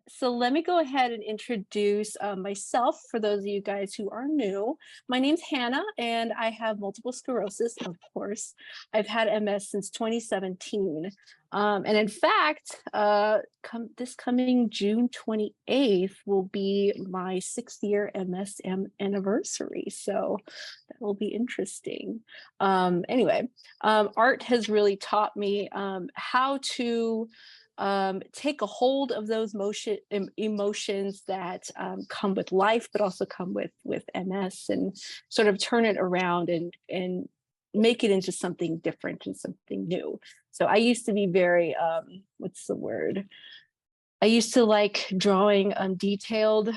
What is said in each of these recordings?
So let me go ahead and introduce myself for those of you guys who are new. My name's Hannah, and I have multiple sclerosis, of course. I've had MS since 2017. And in fact, this coming June 28th will be my 6th-year MSM anniversary. So that will be interesting. Art has really taught me how to take a hold of those emotions that come with life, but also come with MS, and sort of turn it around and make it into something different and something new. So I used to be very, what's the word? I used to like drawing detailed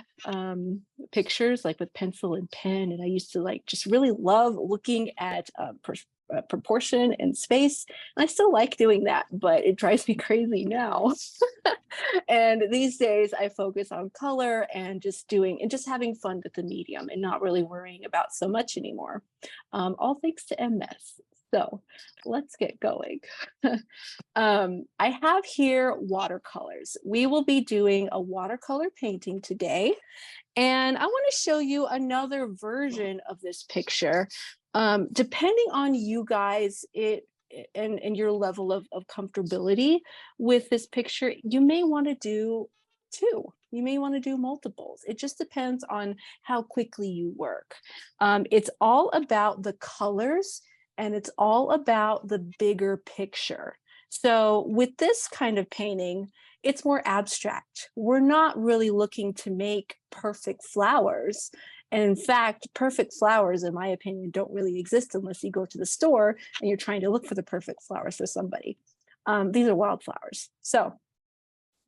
pictures, like with pencil and pen. And I used to like just really love looking at proportion and space. And I still like doing that, but it drives me crazy now. And these days I focus on color and just having fun with the medium and not really worrying about so much anymore. All thanks to MS. So let's get going. I have here watercolors. We will be doing a watercolor painting today. And I want to show you another version of this picture. Depending on you guys, and your level of comfortability with this picture, you may want to do two. You may want to do multiples. It just depends on how quickly you work. It's all about the colors, and it's all about the bigger picture. So with this kind of painting, it's more abstract. We're not really looking to make perfect flowers. And in fact, perfect flowers, in my opinion, don't really exist unless you go to the store and you're trying to look for the perfect flowers for somebody. These are wildflowers. So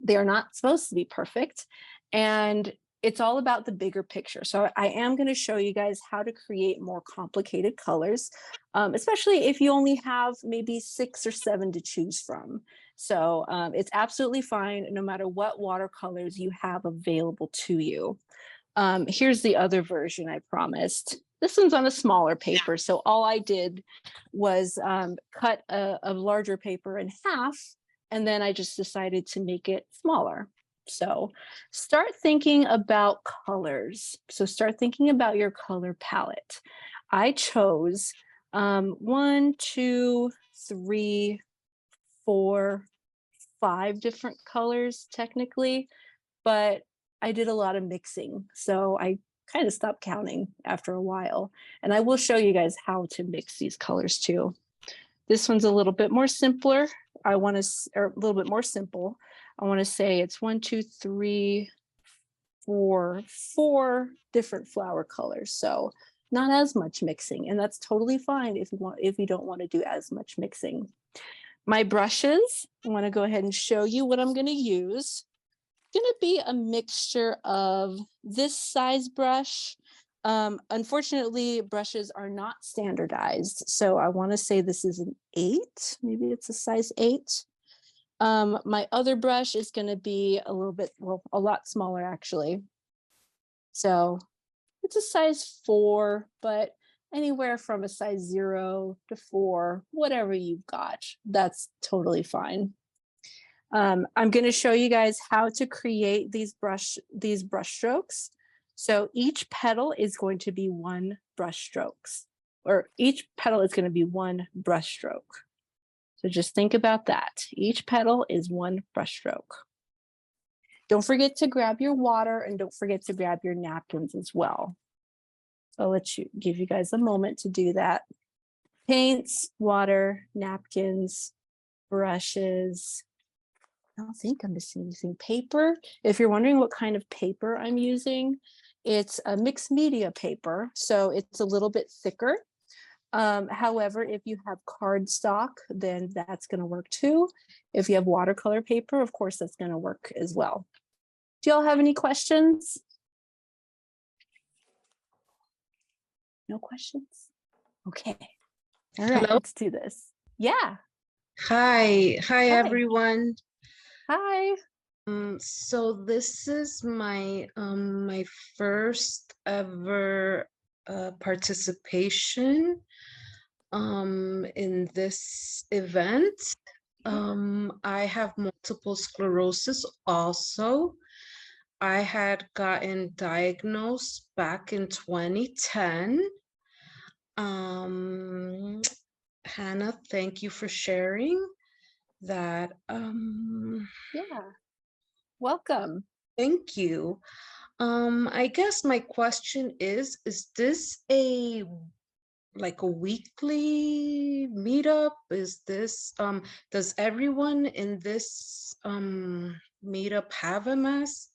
they are not supposed to be perfect. And it's all about the bigger picture. So I am going to show you guys how to create more complicated colors, especially if you only have maybe 6 or 7 to choose from. So it's absolutely fine no matter what watercolors you have available to you. Here's the other version I promised. This one's on a smaller paper. So all I did was cut a larger paper in half, and then I just decided to make it smaller. So start thinking about colors. So start thinking about your color palette. I chose 1, 2, 3, 4, 5 different colors technically, but I did a lot of mixing. So I kind of stopped counting after a while. And I will show you guys how to mix these colors too. This one's a little bit more simpler. Or a little bit more simple. I want to say it's 1, 2, 3, 4 different flower colors. So not as much mixing, and that's totally fine if you don't want to do as much mixing. My brushes, I want to go ahead and show you what I'm going to use. It's going to be a mixture of this size brush. Unfortunately, brushes are not standardized. So I want to say this is an 8. Maybe it's a size 8. My other brush is going to be a lot smaller actually. So it's a size 4, but anywhere from a size 0 to 4, whatever you've got, that's totally fine. I'm going to show you guys how to create these brush strokes. So each petal is going to be 1 brush strokes, or each petal is going to be 1 brush stroke. So just think about that. Each petal is 1 brush stroke. Don't forget to grab your water, and don't forget to grab your napkins as well. So I'll give you guys a moment to do that. Paints, water, napkins, brushes. I don't think I'm just using paper. If you're wondering what kind of paper I'm using, it's a mixed media paper, so it's a little bit thicker. However, if you have cardstock, then that's going to work too. If you have watercolor paper, of course, that's going to work as well. Do y'all have any questions? No questions? Okay. All right, Hello. let's do this. Yeah. Hi everyone. Hi. So this is my my first ever participation in this event. I have multiple sclerosis also. I had gotten diagnosed back in 2010. Um, Hannah, thank you for sharing that. Yeah, welcome. Thank you. I guess my question is this a like a weekly meetup? Is this does everyone in this meetup have MS?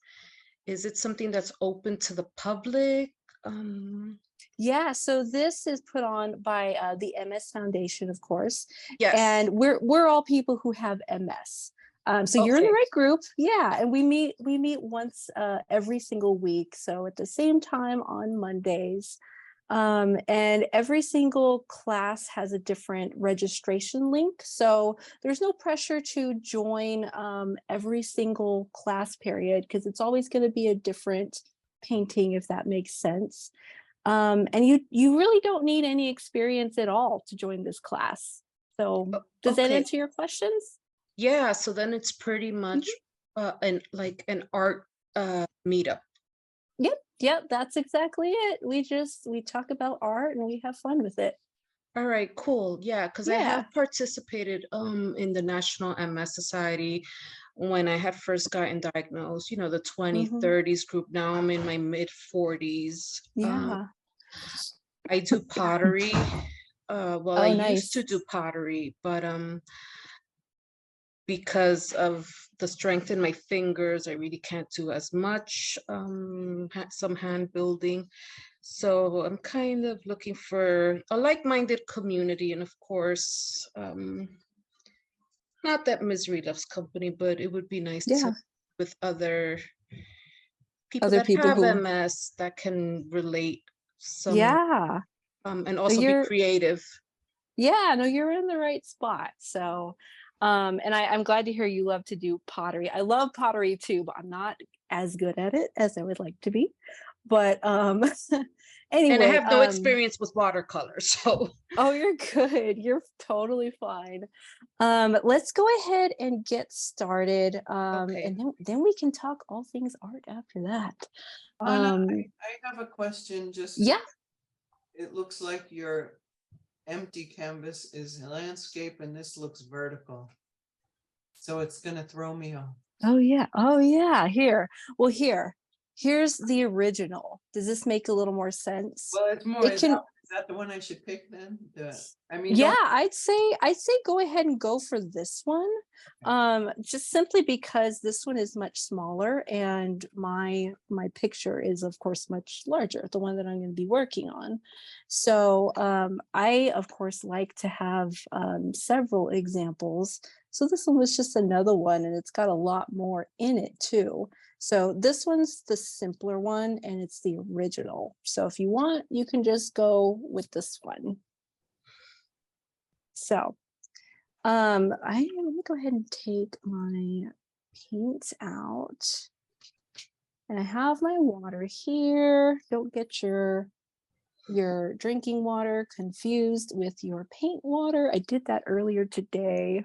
Is it something that's open to the public? Um, Yeah, so this is put on by the MS Foundation, of course, yes. and we're all people who have MS. So you're in the Okay. right group, yeah. And we meet once every single week, so at the same time on Mondays. And every single class has a different registration link, so there's no pressure to join every single class period because it's always going to be a different painting, if that makes sense. And you really don't need any experience at all to join this class. So does that Okay. answer your questions? Yeah, so then it's pretty much Mhm. an art meetup. Yep, yep, that's exactly it. We talk about art and we have fun with it. All right, cool. Yeah, because I have Yeah. participated in the National MS Society when I had first gotten diagnosed, the Hmm. 2030s group. Now I'm in my mid 40s. Yeah. I do pottery. Well, I Oh, used to nice. do pottery, but because of the strength in my fingers, I really can't do as much, some hand building. So I'm kind of looking for a like-minded community. And of course, not that misery loves company, but it would be nice to Yeah. with other people Other that people have who, MS that can relate some, yeah. and No, also be creative. yeah, no, you're in the right spot. So, and I'm glad to hear you love to do pottery. I love pottery too, but I'm not as good at it as I would like to be. But And I anyway, have no experience with watercolor, so. oh, you're good. You're totally fine. Let's go ahead and get started. Okay. And then we can talk all things art after that. Anna, Um, I have a question. Just, yeah. it looks like your empty canvas is landscape and this looks vertical. So it's gonna throw me off. Oh yeah. Oh yeah. Here. Well, here's the original. Does this make a little more sense? Well, it's more, It can, is that the one I should pick then? I mean, yeah, don't. I'd say go ahead and go for this one. Just simply because this one is much smaller and my picture is of course much larger, the one that I'm going to be working on. So I of course like to have several examples. So this one was just another one and it's got a lot more in it too. So this one's the simpler one and it's the original. So if you want, you can just go with this one. So let me go ahead and take my paint out. And I have my water here. Don't get your drinking water confused with your paint water. I did that earlier today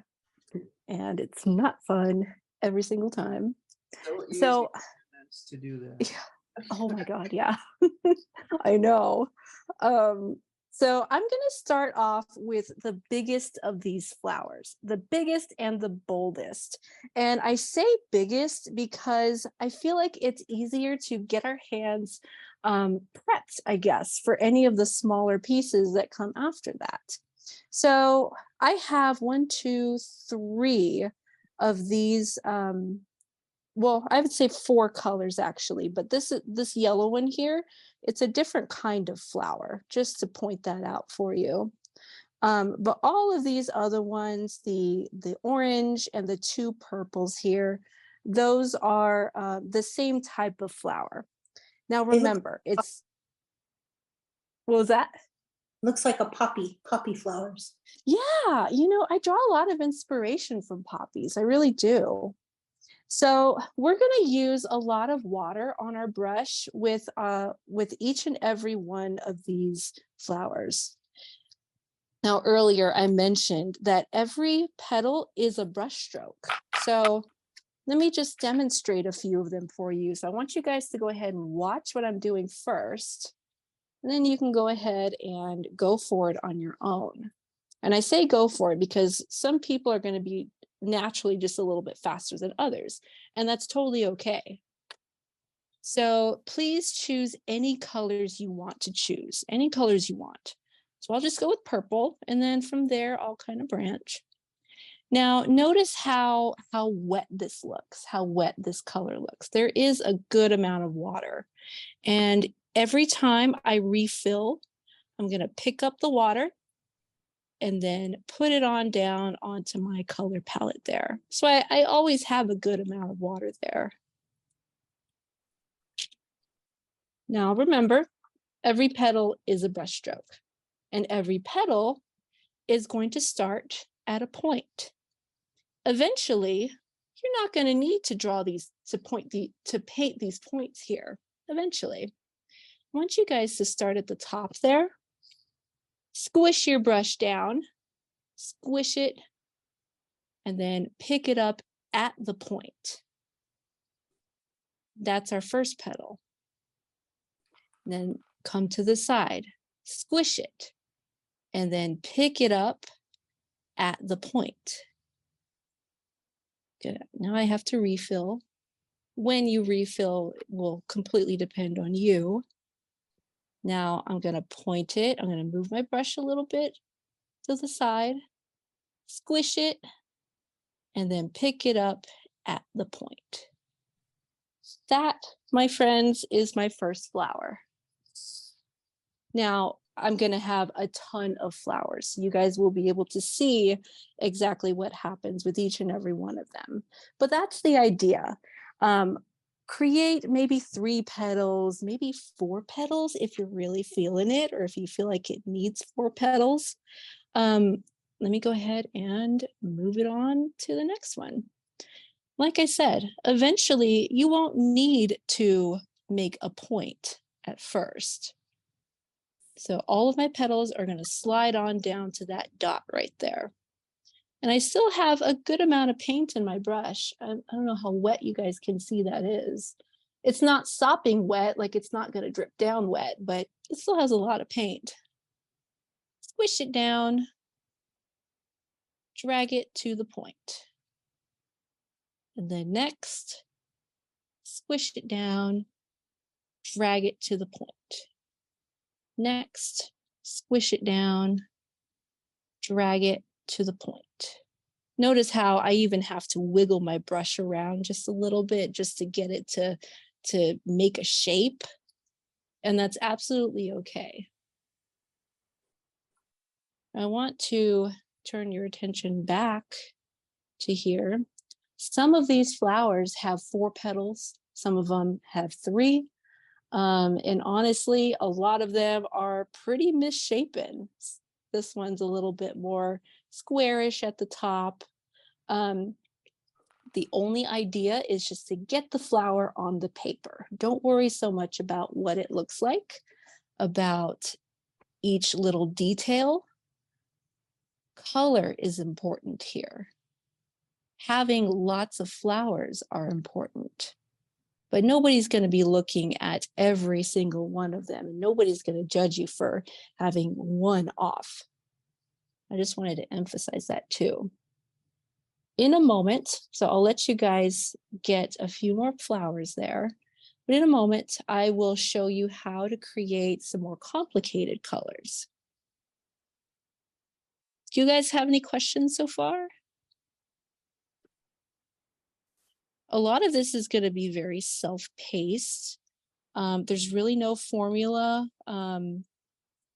and it's not fun every single time. So easy So, to do that. oh my God, yeah. I know. Um, so I'm going to start off with the biggest of these flowers, the biggest and the boldest. And I say biggest because I feel like it's easier to get our hands prepped, I guess, for any of the smaller pieces that come after that. So I have one, two, three of these well, I would say four colors actually, but this yellow one here, it's a different kind of flower, just to point that out for you. But all of these other ones, the orange and the two purples here, those are the same type of flower. Now It looks remember, it's what was that? looks like a poppy flowers. Yeah, I draw a lot of inspiration from poppies. I really do. So we're going to use a lot of water on our brush with each and every one of these flowers. Now, earlier I mentioned that every petal is a brushstroke. So let me just demonstrate a few of them for you. So I want you guys to go ahead and watch what I'm doing first, and then you can go ahead and go for it on your own. And I say go for it because some people are going to be naturally just a little bit faster than others, and that's totally okay. So please choose any colors you want to choose, any colors you want. So I'll just go with purple, and then from there, I'll kind of branch. Now, notice how wet this looks, how wet this color looks. There is a good amount of water. And every time I refill, I'm going to pick up the water and then put it on down onto my color palette there. So I always have a good amount of water there. Now remember, every petal is a brushstroke, and every petal is going to start at a point. Eventually, you're not going to need to draw these to paint these points here. Eventually, I want you guys to start at the top there. Squish your brush down, squish it, and then pick it up at the point. That's our first petal. Then come to the side, squish it, and then pick it up at the point. Good. Now I have to refill. When you refill will completely depend on you. Now I'm going to point it. I'm going to move my brush a little bit to the side, squish it, and then pick it up at the point. That, my friends, is my first flower. Now I'm going to have a ton of flowers. You guys will be able to see exactly what happens with each and every one of them. But that's the idea. Create maybe 3 petals, maybe 4 petals if you're really feeling it, or if you feel like it needs 4 petals. Let me go ahead and move it on to the next one. Like I said, eventually you won't need to make a point at first. So all of my petals are going to slide on down to that dot right there. And I still have a good amount of paint in my brush. I don't know how wet you guys can see that is. It's not sopping wet, like it's not going to drip down wet, but it still has a lot of paint. Squish it down, drag it to the point. And then next, squish it down, drag it to the point. Next, squish it down, drag it to the point. Notice how I even have to wiggle my brush around just a little bit just to get it to make a shape. And that's absolutely okay. I want to turn your attention back to here. Some of these flowers have 4 petals. Some of them have 3. And honestly, a lot of them are pretty misshapen. This one's a little bit more squarish at the top. The only idea is just to get the flower on the paper. Don't worry so much about what it looks like, about each little detail. Color is important here. Having lots of flowers are important, but nobody's going to be looking at every single one of them, and nobody's going to judge you for having one off. I just wanted to emphasize that too. In a moment, so I'll let you guys get a few more flowers there, but in a moment, I will show you how to create some more complicated colors. Do you guys have any questions so far? A lot of this is going to be very self-paced. There's really no formula.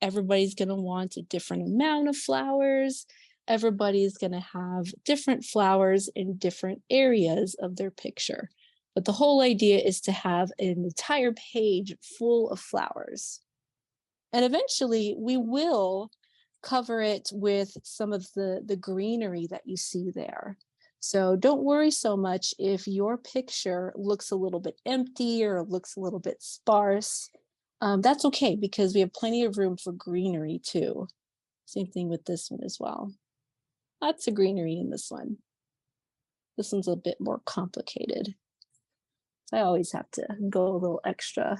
Everybody's going to want a different amount of flowers. Everybody's going to have different flowers in different areas of their picture. But the whole idea is to have an entire page full of flowers. And eventually we will cover it with some of the greenery that you see there. So don't worry so much if your picture looks a little bit empty or looks a little bit sparse. That's okay, because we have plenty of room for greenery too. Same thing with this one as well. Lots of greenery in this one. This one's a bit more complicated. So I always have to go a little extra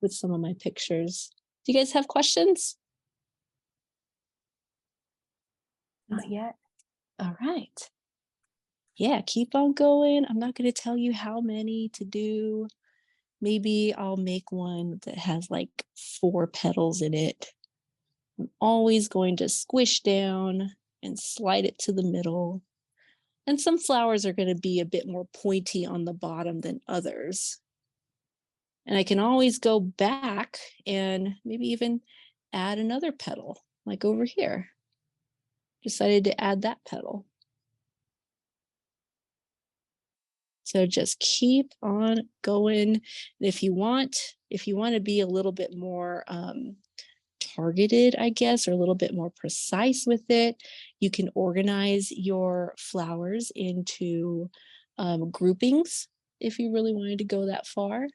with some of my pictures. Do you guys have questions? Not yet. All right. Yeah, keep on going. I'm not going to tell you how many to do. Maybe I'll make one that has like 4 petals in it. I'm always going to squish down and slide it to the middle. And some flowers are going to be a bit more pointy on the bottom than others. And I can always go back and maybe even add another petal, like over here. Decided to add that petal. So just keep on going. And if you want to be a little bit more targeted, I guess, or a little bit more precise with it, you can organize your flowers into groupings if you really wanted to go that far.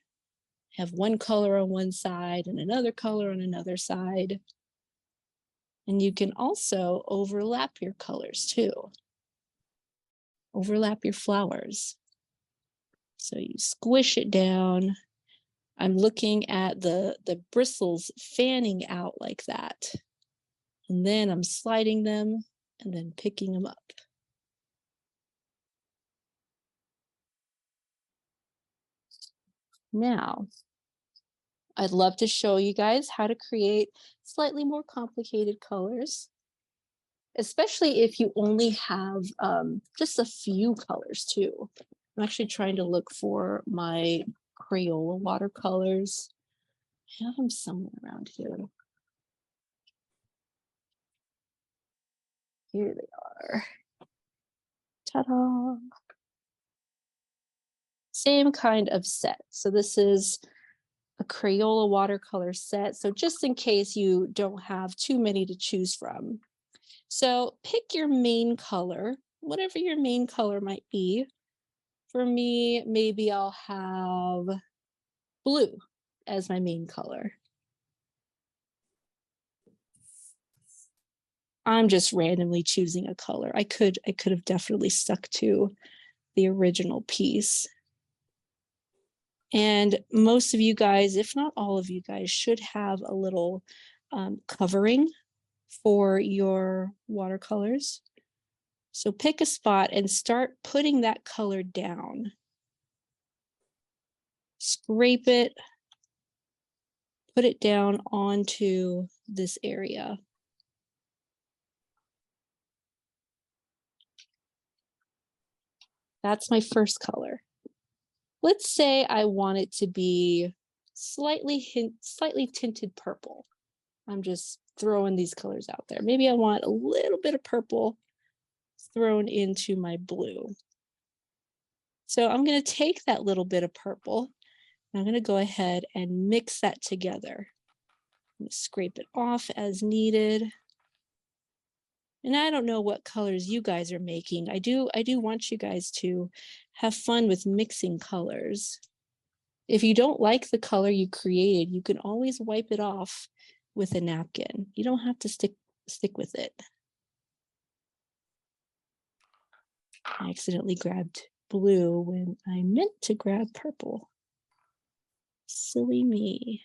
Have one color on one side and another color on another side. And you can also overlap your colors too. Overlap your flowers. So you squish it down. I'm looking at the bristles fanning out like that. And then I'm sliding them and then picking them up. Now, I'd love to show you guys how to create slightly more complicated colors, especially if you only have just a few colors too. I'm actually trying to look for my Crayola watercolors. I have them somewhere around here. Here they are. Ta-da! Same kind of set. So this is a Crayola watercolor set. So just in case you don't have too many to choose from. So pick your main color, whatever your main color might be. For me, maybe I'll have blue as my main color. I'm just randomly choosing a color. I could have definitely stuck to the original piece. And most of you guys, if not all of you guys, should have a little covering for your watercolors. So pick a spot and start putting that color down. Scrape it, put it down onto this area. That's my first color. Let's say I want it to be slightly tinted purple. I'm just throwing these colors out there. Maybe I want a little bit of purple thrown into my blue. So I'm going to take that little bit of purple and I'm going to go ahead and mix that together. I'm going to scrape it off as needed. And I don't know what colors you guys are making. I do want you guys to have fun with mixing colors. If you don't like the color you created, you can always wipe it off with a napkin. You don't have to stick with it. I accidentally grabbed blue when I meant to grab purple. Silly me.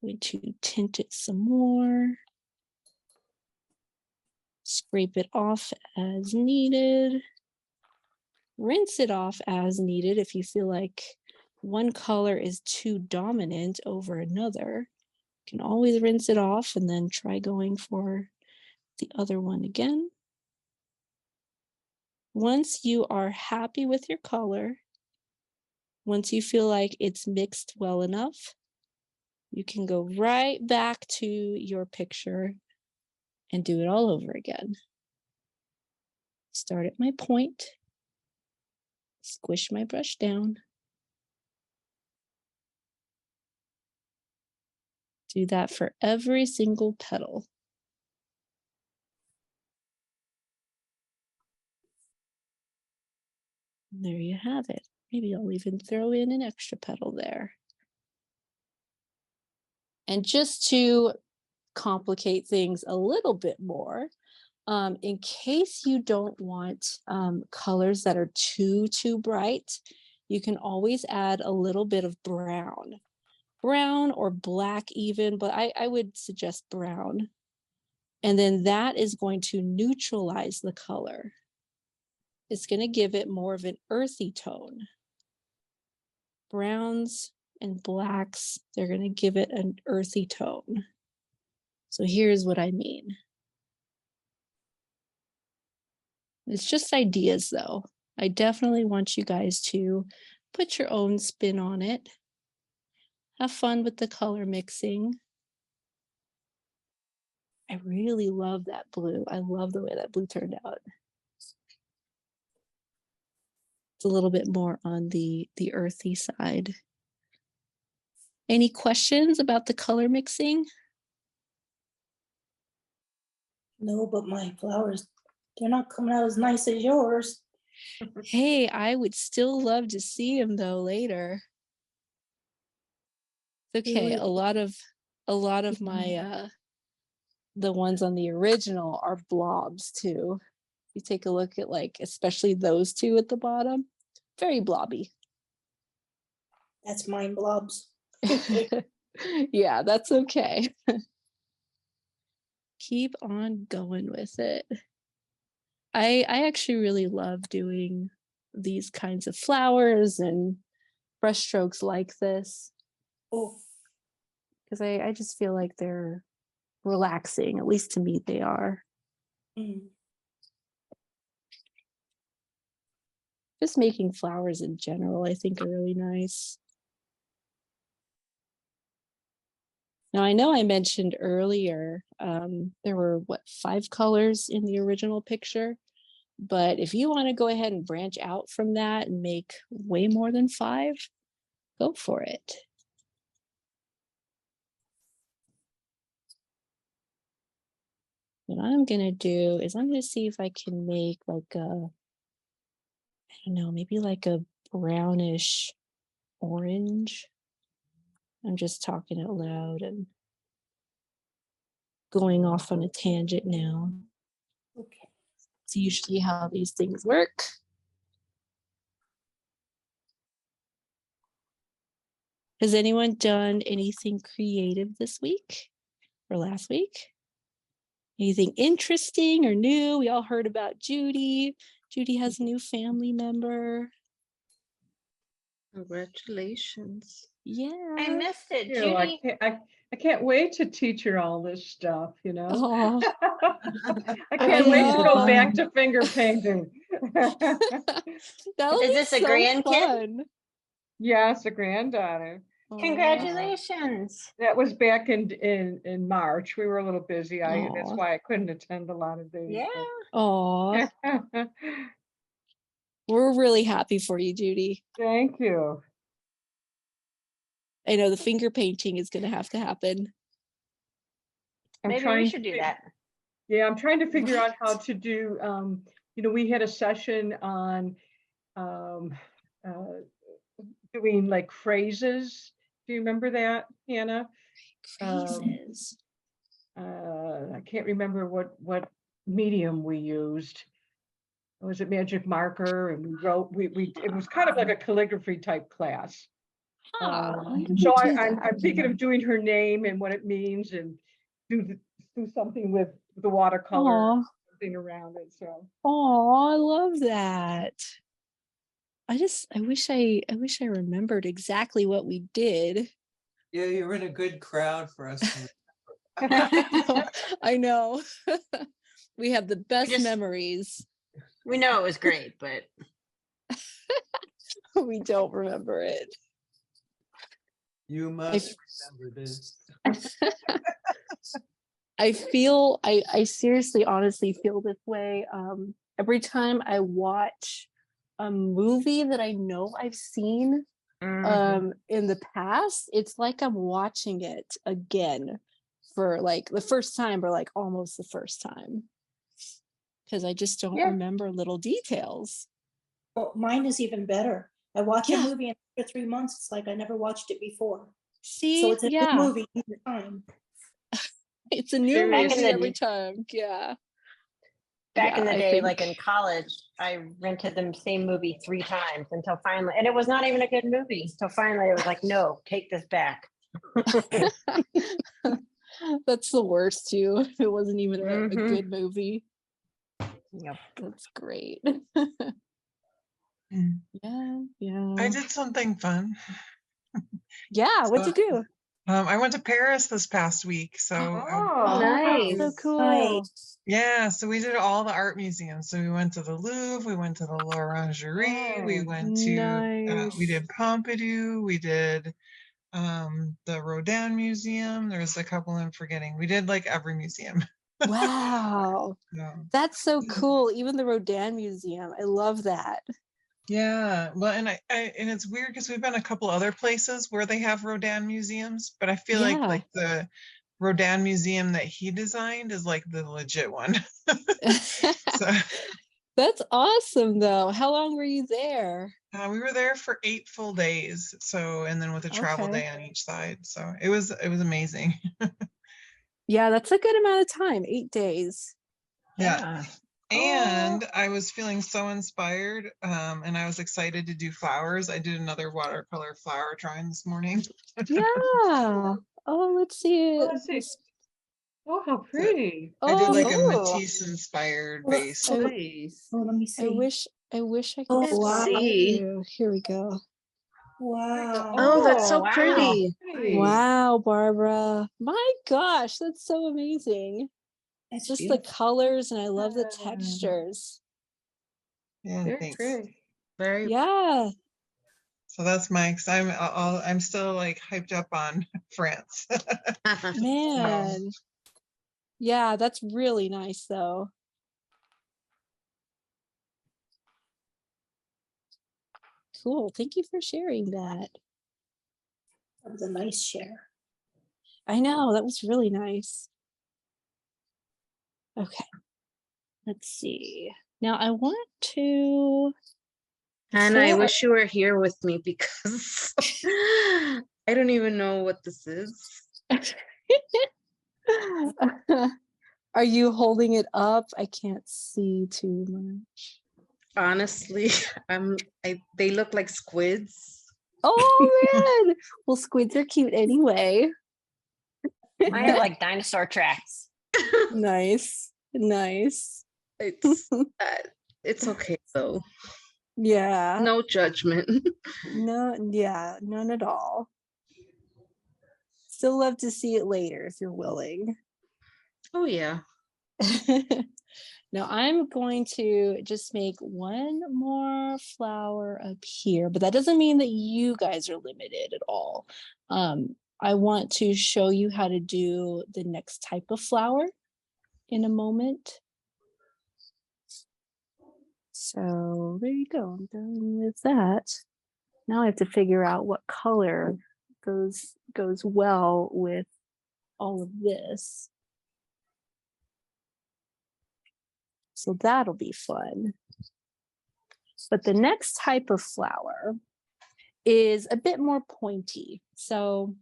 I'm going to tint it some more. Scrape it off as needed. Rinse it off as needed if you feel like one color is too dominant over another. You can always rinse it off and then try going for the other one again. Once you are happy with your color, once you feel like it's mixed well enough, you can go right back to your picture and do it all over again. Start at my point, squish my brush down. Do that for every single petal. And there you have it. Maybe I'll even throw in an extra petal there. And just to complicate things a little bit more. In case you don't want colors that are too bright, you can always add a little bit of brown or black even, but I would suggest brown. And then that is going to neutralize the color. It's going to give it more of an earthy tone. Browns and blacks, they're going to give it an earthy tone. So here's what I mean. It's just ideas though. I definitely want you guys to put your own spin on it. Have fun with the color mixing. I really love that blue. I love the way that blue turned out. It's a little bit more on the earthy side. Any questions about the color mixing? No, but my flowers, they're not coming out as nice as yours. Hey, I would still love to see them though later. It's okay. A lot of my the ones on the original are blobs too. You take a look at like especially those two at the bottom, very blobby. That's mine blobs. Yeah, that's okay. Keep on going with it. I actually really love doing these kinds of flowers and brush strokes like this Oh, because I just feel like they're relaxing. At least to me, they are. mm. Just making flowers in general, I think, are really nice. Now, I know I mentioned earlier there were, 5 colors in the original picture? But if you want to go ahead and branch out from that and make way more than 5, go for it. What I'm going to do is I'm going to see if I can make like a, I don't know, maybe like a brownish orange. I'm just talking out loud and going off on a tangent now. Okay. It's usually how these things work. Has anyone done anything creative this week or last week? Anything interesting or new? We all heard about Judy. Judy has a new family member. Congratulations. Yeah. I missed it, You know, Judy. I can't wait to teach her all this stuff, you know. Oh, I can't wait to know. go back to finger painting. that'll Is be this a so grandkid? fun. Yes, a granddaughter. Aw. Congratulations. That was back in March. We were a little busy. That's Aw. why I couldn't attend a lot of these. Yeah. Aw. but- We're really happy for you, Judy. Thank you. I know the finger painting is going to happen. I'm Maybe we trying should to do that. Yeah, I'm trying to figure out how Right. to do, we had a session on um, uh, doing like phrases. Do you remember that, Hannah? Phrases. I can't remember what medium we used. Was it magic marker? And we wrote, it was kind of like a calligraphy type class. When did So we do I'm that? thinking of doing her name and what it means and do something with the watercolor, Aw. something around it. So. Oh, I love that. I wish I remembered exactly what we did. Yeah, you're in a good crowd for us to remember. I know. We have the best just- memories. We know it was great, but We don't remember it. You must remember this. I seriously, honestly feel this way. Every time I watch a movie that I know I've seen in the past, it's like I'm watching it again for like the first time or like almost the first time. Because I just don't remember little details. Well, mine is even better. I watch a Yeah. movie and after 3 months, it's like I never watched it before. See, So it's a yeah. new movie each time. It's a new There Back in movie the- every time. Yeah. Back in Yeah, the I day, like think- in college, I rented the same movie 3 times until finally, and it was not even a good movie. So finally, I was like, no, take this back. That's the worst too. It wasn't even a Mhm. good movie. Yep. That's great. Mm. Yeah, yeah. I did something fun. Yeah, what'd you do? I went to Paris this past week. So Oh, Nice. So cool. Nice. yeah, so we did all the art museums. So we went to the Louvre, we went to the L'Orangerie, we Oh, went to we Nice. did Pompidou, we did the Rodin Museum. There's a couple I'm forgetting. We did like every museum. Wow. So, That's so cool. Even the Rodin Museum. I love that. yeah, well, and I and it's weird because we've been a couple other places where they have Rodin museums, but I feel Yeah. like the Rodin museum that he designed is like the legit one. So That's awesome though. How long were you there? we were there for 8 full days. So and then with a travel Okay. day on each side. So it was amazing. Yeah, that's a good amount of time. 8 days. Yeah. Oh. And I was feeling so inspired, and I was excited to do flowers. I did another watercolor flower drawing this morning. Yeah. Oh, let's see Oh, it. let's see. Oh, how pretty. I did like a Oh. Matisse inspired Well, vase. oh, Nice. Oh, let me I see. wish I could Oh, see wow. See. you. Here we go. Wow. Oh, that's so wow. pretty. Pretty. Wow, Barbara. My gosh, that's so amazing. That's Just the beautiful. colors, and I love the Yeah. textures. Yeah, Very thanks. pretty. Very Yeah. So that's my. Cause I'm still like hyped up on France. Man. Yeah, that's really nice though. Cool. Thank you for sharing that. That was a nice share. I know, that was really nice. Okay. Let's see. Now I want to Hannah, I before wish you were here with me because I don't even know what this is. Are you holding it up? I can't see too much. Honestly, they look like squids. Oh man. Well, squids are cute anyway. Mine are like dinosaur tracks. Nice. Nice. It's okay though. Yeah. No judgment. No, yeah, none at all. Still love to see it later if you're willing. Oh yeah. Now I'm going to just make one more flower up here, but that doesn't mean that you guys are limited at all. I want to show you how to do the next type of flower in a moment. So there you go. I'm done with that. Now I have to figure out what color goes well with all of this. So that'll be fun. But the next type of flower is a bit more pointy. So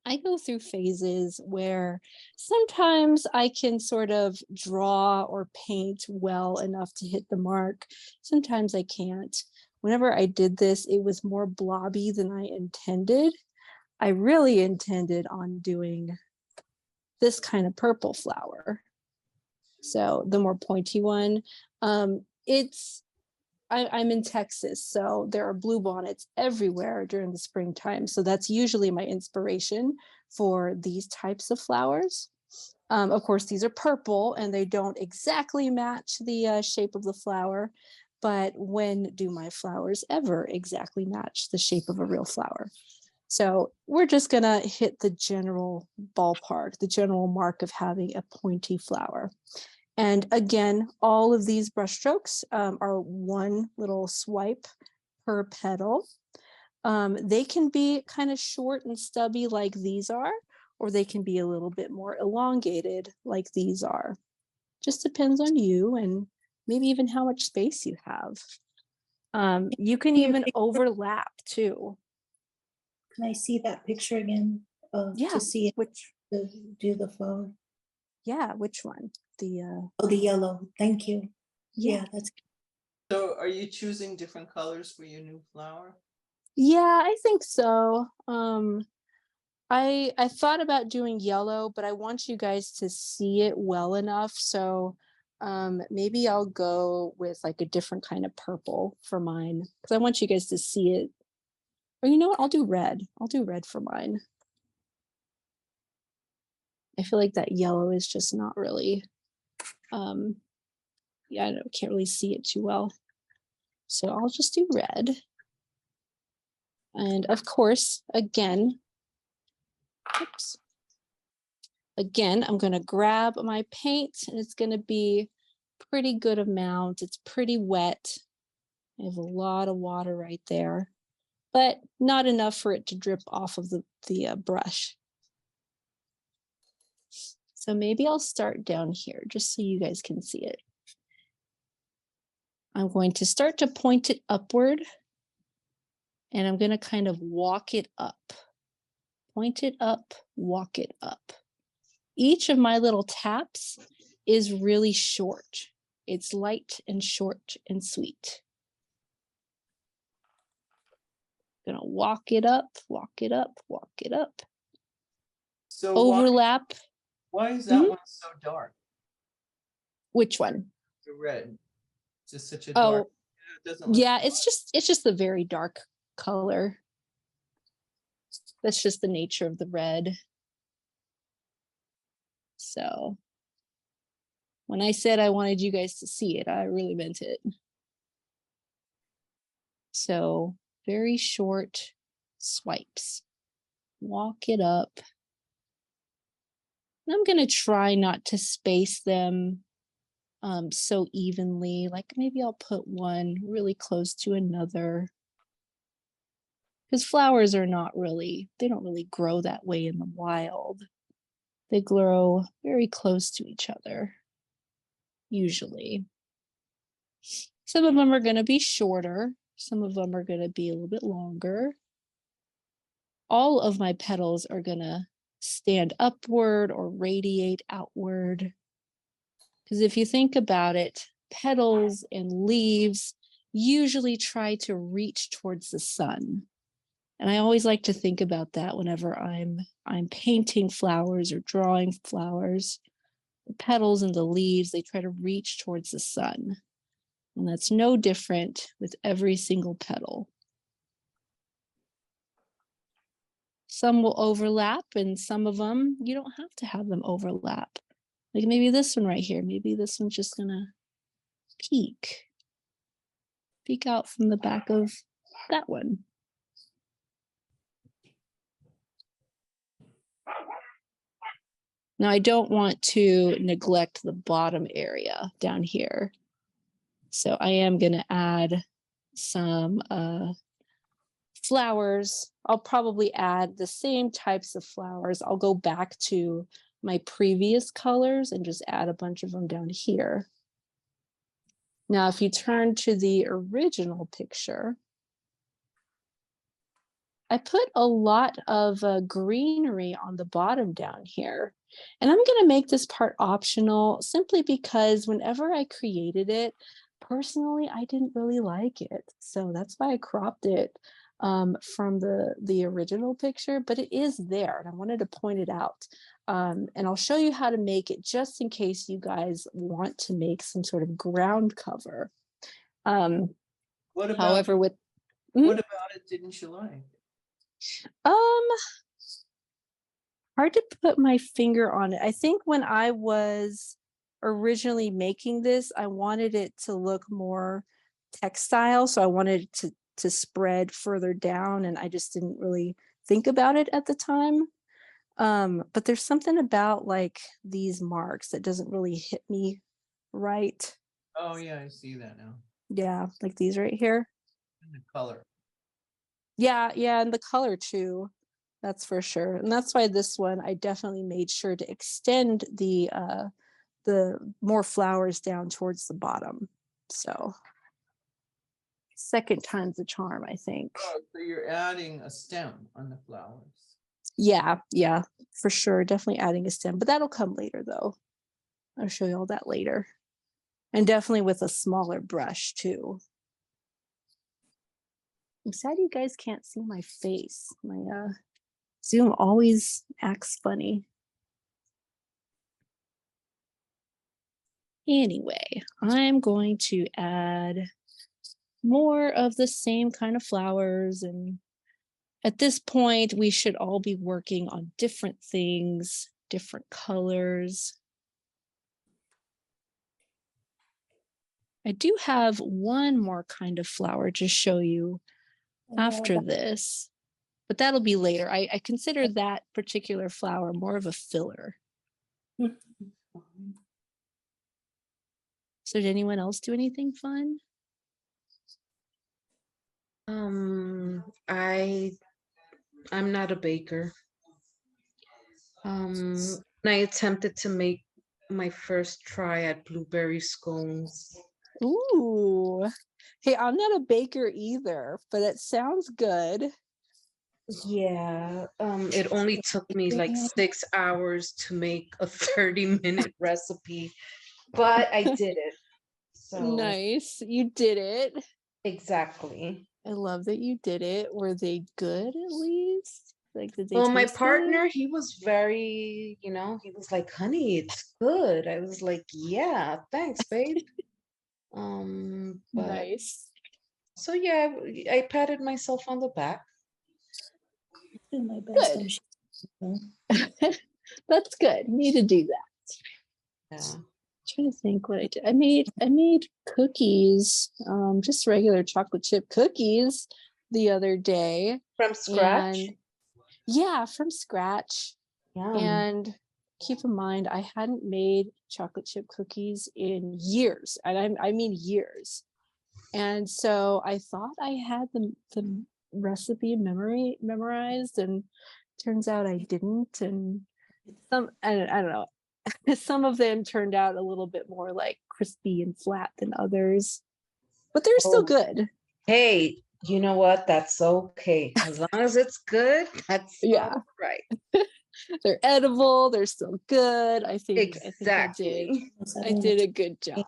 I go through phases where sometimes I can sort of draw or paint well enough to hit the mark. Sometimes I can't. Whenever I did this, it was more blobby than I intended. I really intended on doing this kind of purple flower. So the more pointy one. I'm in Texas, so there are bluebonnets everywhere during the springtime. So that's usually my inspiration for these types of flowers. Of course, these are purple and they don't exactly match the shape of the flower, but when do my flowers ever exactly match the shape of a real flower? So we're just gonna hit the general ballpark, the general mark of having a pointy flower. And again, all of these brush strokes are one little swipe per petal. They can be kind of short and stubby like these are, or they can be a little bit more elongated like these are. Just depends on you and maybe even how much space you have. You can even overlap too. Can I see that picture again? Yeah, To see it? which Do the flower. Yeah, which one? The Oh, the yellow. Thank you. yeah. Yeah, that's So are you choosing different colors for your new flower? Yeah, I think so. I thought about doing yellow, but I want you guys to see it well enough. So maybe I'll go with like a different kind of purple for mine because I want you guys to see it. Or you know what? I'll do red. I'll do red for mine. I feel like that yellow is just not really yeah, I can't really see it too well. So I'll just do red. And of course, again, oops. Again, I'm going to grab my paint and it's going to be pretty good amount. It's pretty wet. I have a lot of water right there, but not enough for it to drip off of the brush. So maybe I'll start down here just so you guys can see it. I'm going to start to point it upward and I'm going to kind of walk it up. Point it up, walk it up. Each of my little taps is really short. It's light and short and sweet. Gonna walk it up, walk it up, walk it up. So Overlap. why is that one so dark? Which one? The red. It's just such a Oh, dark. It doesn't look yeah, it's just a very dark color. That's just the nature of the red. So when I said I wanted you guys to see it, I really meant it. So very short swipes. Walk it up. And I'm going to try not to space them so evenly. Like maybe I'll put one really close to another. Because flowers are not really, they don't really grow that way in the wild. They grow very close to each other, usually. Some of them are going to be shorter. Some of them are going to be a little bit longer. All of my petals are going to stand upward or radiate outward. Because if you think about it, petals and leaves usually try to reach towards the sun. And I always like to think about that whenever I'm painting flowers or drawing flowers. The petals and the leaves, they try to reach towards the sun. And that's no different with every single petal. Some will overlap and some of them, you don't have to have them overlap. Like maybe this one right here, maybe this one's just gonna peek out from the back of that one. Now I don't want to neglect the bottom area down here. So I am gonna add some flowers. I'll probably add the same types of flowers. I'll go back to my previous colors and just add a bunch of them down here. Now, if you turn to the original picture, I put a lot of greenery on the bottom down here. And I'm going to make this part optional simply because whenever I created it, personally, I didn't really like it. So that's why I cropped it from the original picture, but it is there and I wanted to point it out. And I'll show you how to make it just in case you guys want to make some sort of ground cover. What about However, with what about it didn't you like? Hard to put my finger on it. I think when I was originally making this, I wanted it to look more textile. So I wanted it to spread further down and I just didn't really think about it at the time. But there's something about like these marks that doesn't really hit me right. Oh yeah, I see that now. Yeah, like these right here. And the color. Yeah, and the color too. That's for sure. And that's why this one I definitely made sure to extend the more flowers down towards the bottom. So second time's the charm, I think. Oh, so you're adding a stem on the flowers. Yeah, yeah, for sure. Definitely adding a stem, but that'll come later though. I'll show you all that later. And definitely with a smaller brush too. I'm sad you guys can't see my face. My Zoom always acts funny. Anyway, I'm going to add more of the same kind of flowers, and at this point we should all be working on different things, different colors. I do have one more kind of flower to show you after this, but that'll be later. I consider that particular flower more of a filler. So did anyone else do anything fun? I'm not a baker. I attempted to make my first try at blueberry scones. Ooh. Hey, I'm not a baker either, but it sounds good. Yeah, it only took me like 6 hours to make a 30-minute recipe, but I did it. So Nice. You did it. exactly. I love that you did it. Were they good at least? Like, did they Well, my taste good? partner, he was very, he was like, honey, it's good. I was like, yeah, thanks, babe. But Nice. so yeah, I patted myself on the back. Do my best. Good. I'm sure. That's good. You need to do that. Yeah. I'm trying to think what I did. I made cookies, just regular chocolate chip cookies the other day. From scratch? And yeah, from scratch. Yum. And keep in mind, I hadn't made chocolate chip cookies in years, and I mean years. And so I thought I had the recipe memorized, and turns out I didn't. And I don't know. Some of them turned out a little bit more like crispy and flat than others, but they're still Oh. good. Hey, you know what? That's okay. As long as it's good, that's Yeah. all right. They're edible. They're still good. I think Exactly. I did a good job.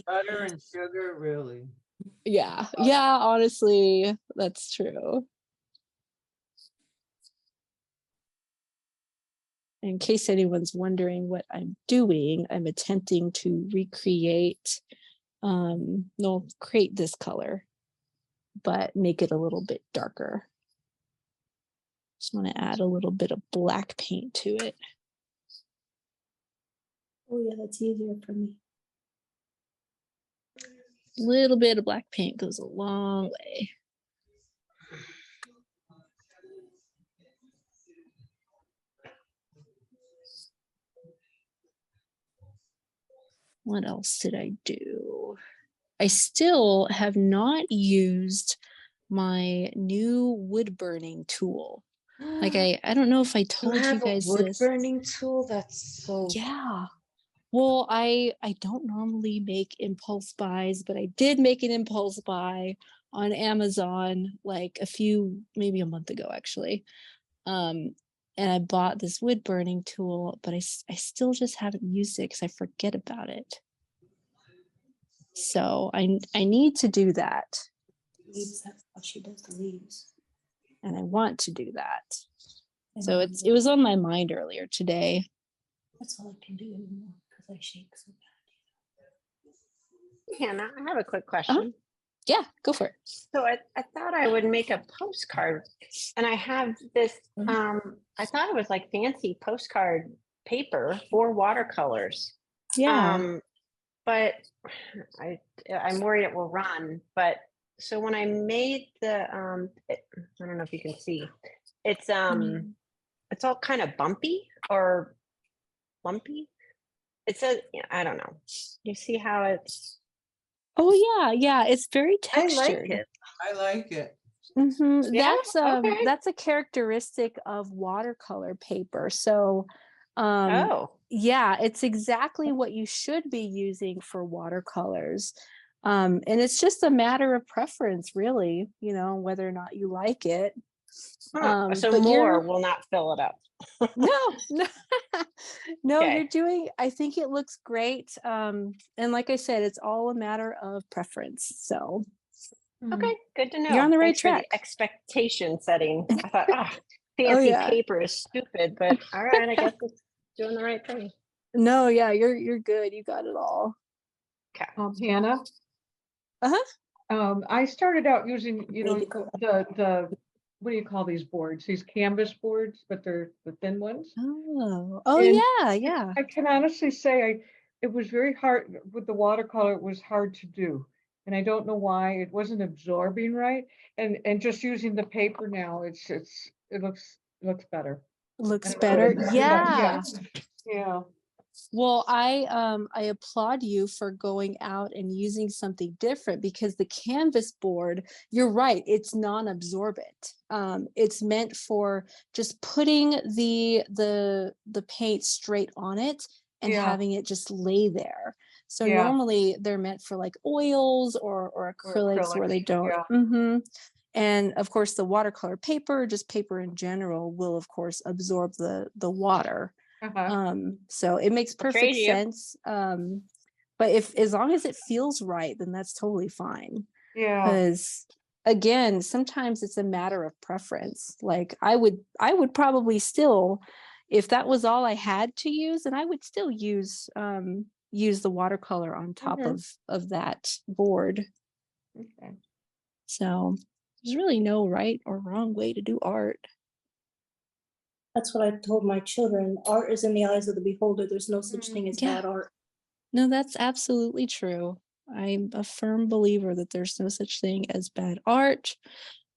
Butter and sugar, really. Yeah. Honestly, that's true. In case anyone's wondering what I'm doing, I'm attempting to recreate, create this color, but make it a little bit darker. Just want to add a little bit of black paint to it. Oh yeah, that's easier for me. A little bit of black paint goes a long way. What else did I do? I still have not used my new wood burning tool. Like I don't know if I told you guys a wood this. burning tool? That's so Yeah. Well, I don't normally make impulse buys, but I did make an impulse buy on Amazon like maybe a month ago actually. And I bought this wood burning tool, but I still just haven't used it because I forget about it. So I need to do that. Leaves, that's how she does the leaves. And I want to do that. And So it was on my mind earlier today. that's all I can do anymore because I shake so bad. Hannah, I have a quick question. Yeah, go for it. So I thought I would make a postcard, and I have this, I thought it was like fancy postcard paper for watercolors. Yeah. But I'm worried it will run. But so when I made the, I don't know if you can see, it's all kind of bumpy or lumpy. It's I don't know. You see how it's. Oh yeah, it's very textured. I like it. I like it. Mm-hmm. Yeah? Okay. That's a characteristic of watercolor paper. So yeah, it's exactly what you should be using for watercolors. And it's just a matter of preference, really, whether or not you like it. So but more will not fill it up. no, no, no, Okay. you're doing, I think it looks great. And like I said, it's all a matter of preference. So Okay, good to know. you're on the right Thanks for track. the expectation setting. I thought, Oh, fancy yeah. paper is stupid, but all right, I guess it's doing the right thing. No, yeah, you're good. You got it all. Okay. Hannah? Uh-huh. I started out using, Maybe go- the, what do you call these boards? These canvas boards, but they're the thin ones. Oh, And yeah, yeah. I can honestly say it was very hard with the watercolor. It was hard to do. And I don't know why it wasn't absorbing right. And just using the paper now, it looks better. Looks I don't know. better. Yeah. Yeah. Well, I applaud you for going out and using something different, because the canvas board, you're right, it's non-absorbent. It's meant for just putting the paint straight on it and Yeah. having it just lay there. So Yeah. normally they're meant for like oils or acrylics where they acrylics, don't. yeah. And of course, the watercolor paper, just paper in general, will of course absorb the water. Uh-huh. So it makes I'll perfect trade you. sense. But as long as it feels right, then that's totally fine. Yeah. Because again, sometimes it's a matter of preference. Like I would probably still, if that was all I had to use, and I would still use the watercolor on top of that board. Okay. So there's really no right or wrong way to do art. That's what I told my children. Art is in the eyes of the beholder. There's no such thing as Yeah. bad art. No, that's absolutely true. I'm a firm believer that there's no such thing as bad art.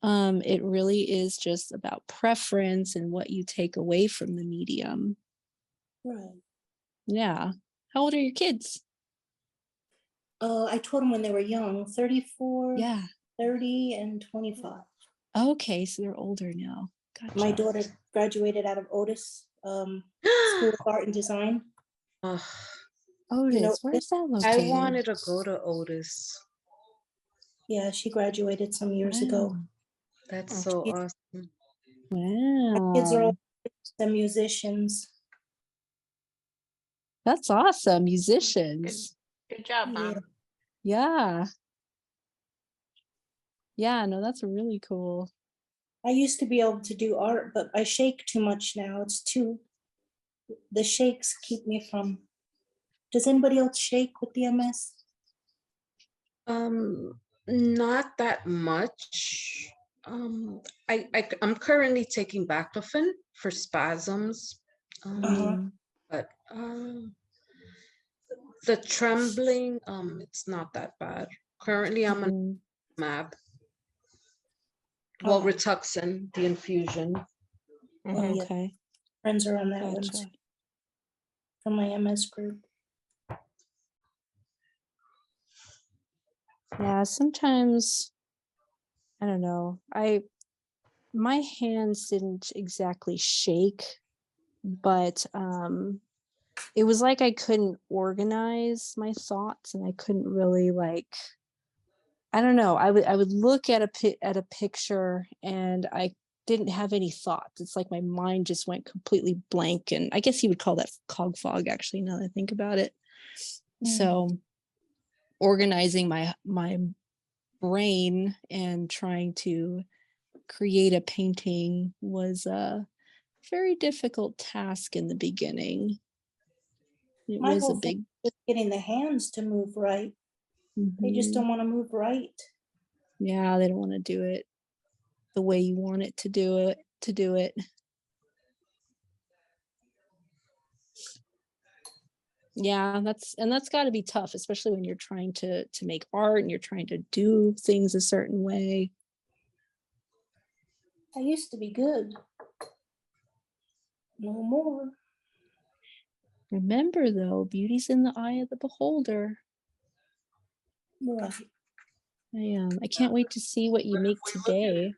It really is just about preference and what you take away from the medium. Right. Yeah. How old are your kids? I told them when they were young, 34, Yeah. 30, and 25. Okay, so they're older now. My Gotcha. daughter graduated out of Otis School of Art and Design. Ugh, Otis, where's that I located? wanted to go to Otis. Yeah, she graduated some years ago. That's Oh. so Yeah. awesome. Wow. Kids are all the musicians. That's awesome. Musicians. Good job, Yeah. Mom. Yeah. Yeah, no, that's really cool. I used to be able to do art, but I shake too much now. The shakes keep me from. Does anybody else shake with the MS? Not that much. I'm currently taking baclofen for spasms. But the trembling, it's not that bad. Currently, I'm on MAB. Well, Oh. Rituxan, the infusion. Oh, yeah. Okay. Friends are on that one Gotcha. too, from my MS group. Yeah, sometimes I don't know. My hands didn't exactly shake, but it was like I couldn't organize my thoughts, and I couldn't really, like, I don't know. I would look at a picture and I didn't have any thoughts. It's like my mind just went completely blank, and I guess you would call that cog fog, actually, now that I think about it. So organizing my brain and trying to create a painting was a very difficult task in the beginning. It My was a whole big. thing is getting the hands to move right. They just don't want to move right. Yeah, they don't want to do it the way you want it to do it. Yeah, that's got to be tough, especially when you're trying to make art and you're trying to do things a certain way. I used to be good. No more. Remember though, beauty's in the eye of the beholder. Right. I can't wait to see what you make today.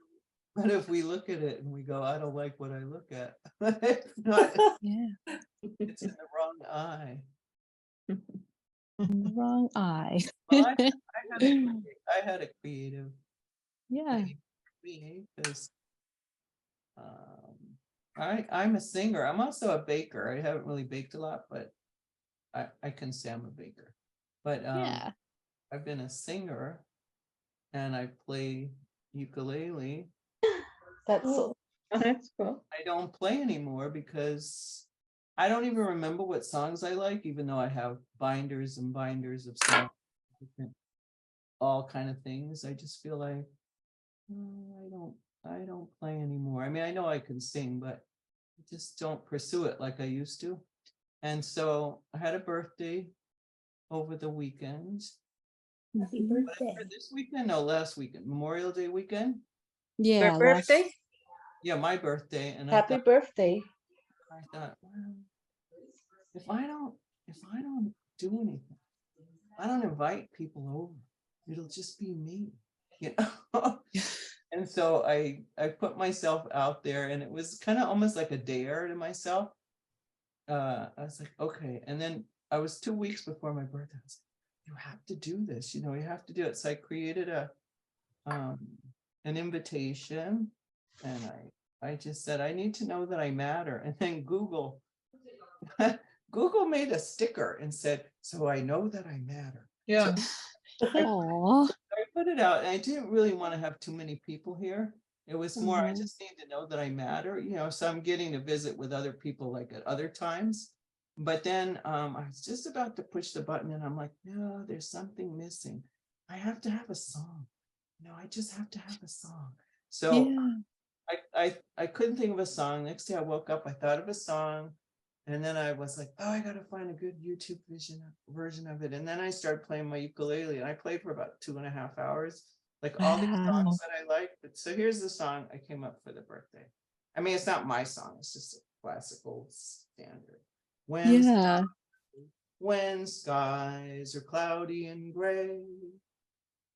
But if we look at it and we go, I don't like what I look at, it's not, Yeah. it's in the wrong eye. Wrong eye. Well, I had a creative Yeah. because I'm a singer. I'm also a baker. I haven't really baked a lot, but I can say I'm a baker. But Yeah. I've been a singer and I play ukulele. That's Cool. that's cool. I don't play anymore because I don't even remember what songs I like, even though I have binders and binders of songs, different, all kind of things. I just feel like I don't play anymore. I mean, I know I can sing, but I just don't pursue it like I used to. And so I had a birthday over the weekend. Happy birthday. This weekend, no, last weekend, Memorial Day weekend. Yeah. Your birthday? Yeah, my birthday. And Happy birthday. I thought, well, if I don't do anything, I don't invite people over, it'll just be me, you know. And so I put myself out there, and it was kind of almost like a dare to myself. I was like, okay. And then I was 2 weeks before my birthday. I was like, you have to do this, you know, you have to do it. So I created an invitation, and I just said, I need to know that I matter. And then Google made a sticker and said, so I know that I matter. Yeah. Aw. I put it out, and I didn't really want to have too many people here. It was more, I Mhm. just need to know that I matter, you know, so I'm getting to visit with other people like at other times. But then I was just about to push the button, and I'm like, no, there's something missing. I have to have a song. No, I just have to have a song. So Yeah. I couldn't think of a song. Next day I woke up, I thought of a song. And then I was like, oh, I gotta find a good YouTube version of it. And then I started playing my ukulele, and I played for about 2.5 hours, like all these Wow. songs that I like. But so here's the song I came up for the birthday. I mean, it's not my song, it's just a classical standard. Yeah. When skies are cloudy and gray,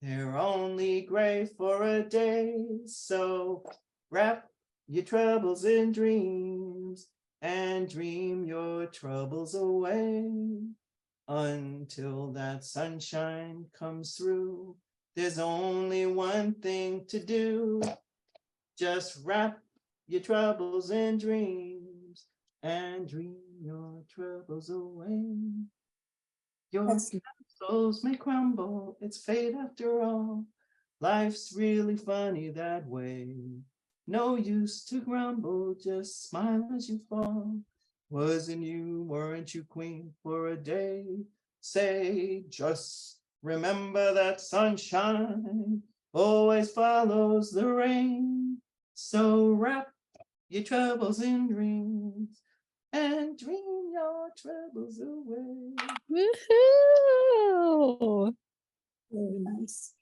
they're only gray for a day. So wrap your troubles in dreams and dream your troubles away until that sunshine comes through. There's only one thing to do. Just wrap your troubles in dreams and dream your troubles away. Your That's castles may crumble, it's fate after all. Life's really funny that way. No use to grumble, just smile as you fall. Weren't you queen for a day? Say, just remember that sunshine always follows the rain. So wrap your troubles in dreams and dream your troubles away. Woohoo. very nice.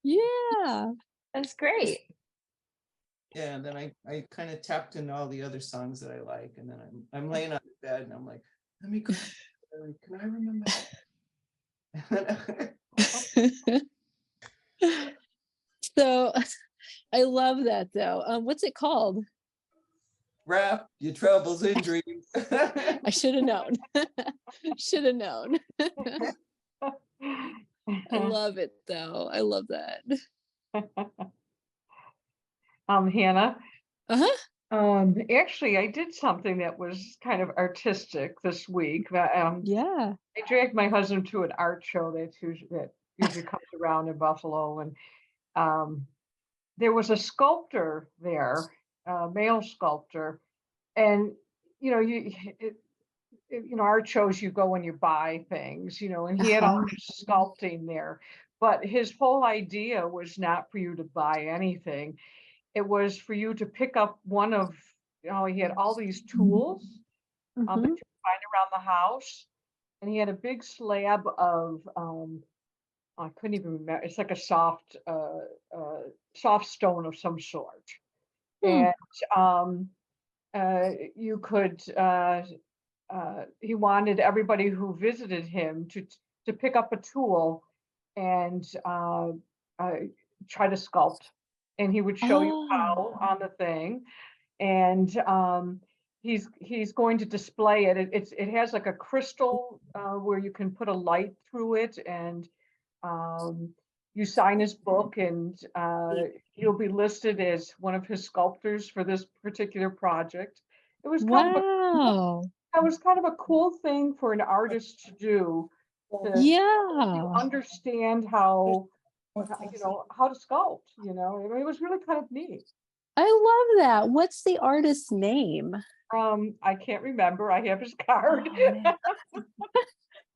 Yeah. That's great. Yeah, and then I kind of tapped into all the other songs that I like, and then I'm laying on the bed, and I'm like, let me go. Can I remember that? So I love that though. What's it called? Wrap your troubles in dreams. I should have known. Should have known. I love it though. I love that. Hannah, Uh-huh. actually, I did something that was kind of artistic this week. Yeah. I dragged my husband to an art show that usually comes around in Buffalo, and there was a sculptor there, a male sculptor, and art shows, you go and you buy things, and he had all Uh-huh. this sculpting there, but his whole idea was not for you to buy anything. It was for you to pick up one of, he had all these tools that Mhm. you find around the house, and he had a big slab of, I couldn't even remember. It's like a soft stone of some sort, Hmm. and you could. He wanted everybody who visited him to pick up a tool and try to sculpt, and he would show you how Oh. on the thing, and he's going to display it. It has like a crystal where you can put a light through it, and um, you sign his book, and you'll be listed as one of his sculptors for this particular project. It was kind of Wow. that was kind of a cool thing for an artist to do, to Yeah. understand how how to sculpt. It was really kind of neat. I love that. What's the artist's name? I can't remember. I have his card. Oh, man.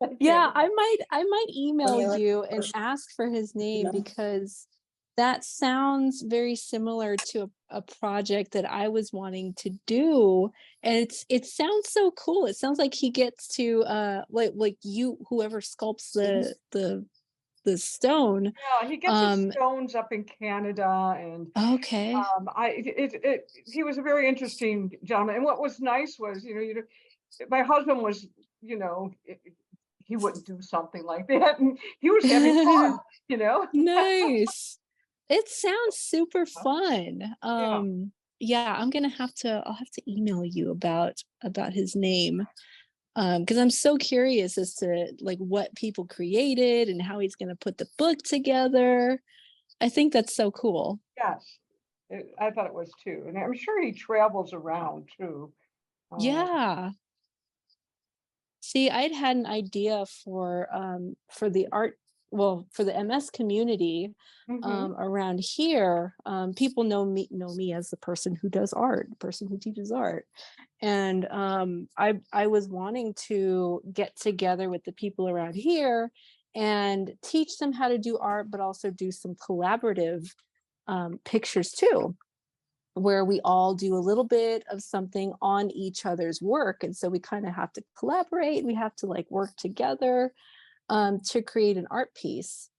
I can't Yeah, remember. I might email Yeah, you and ask for his name, because that sounds very similar to a project that I was wanting to do. And it sounds so cool. It sounds like he gets to like you, whoever sculpts the stone. Yeah, he gets his stones up in Canada, and Okay. he was a very interesting gentleman. And what was nice was, my husband was, he wouldn't do something like that, and he was having fun. Nice. It sounds super fun. Yeah, I'll have to email you about his name. Because I'm so curious as to like what people created and how he's gonna put the book together. I think that's so cool. Yes, I thought it was too, and I'm sure he travels around too. Yeah. See, I'd had an idea for the art, well, for the MS community around here. People know me as the person who does art, the person who teaches art. And I was wanting to get together with the people around here and teach them how to do art, but also do some collaborative pictures too, where we all do a little bit of something on each other's work. And so we kind of have to collaborate. We have to like work together to create an art piece.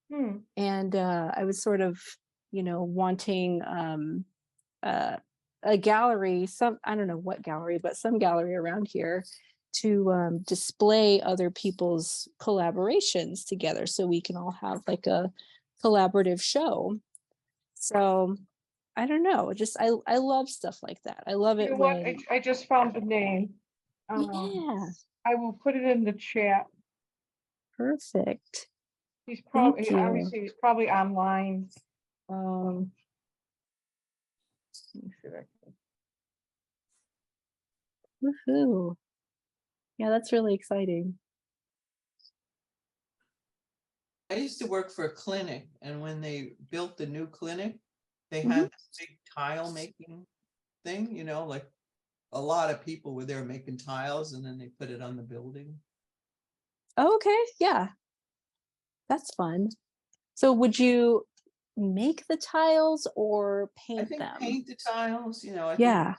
And I was sort of, wanting a gallery, I don't know what gallery, but some gallery around here to display other people's collaborations together, so we can all have like a collaborative show. So I don't know, just I love stuff like that. I love You it know what? when I just found the name. yeah, I will put it in the chat. perfect. He's Thank probably you. obviously he's probably online. Let me see if I can- Woohoo. Yeah, that's really exciting. I used to work for a clinic, and when they built the new clinic, they had this big tile making thing, like a lot of people were there making tiles, and then they put it on the building. Okay, yeah, that's fun. So would you make the tiles or I paint think them? paint the tiles, Yeah.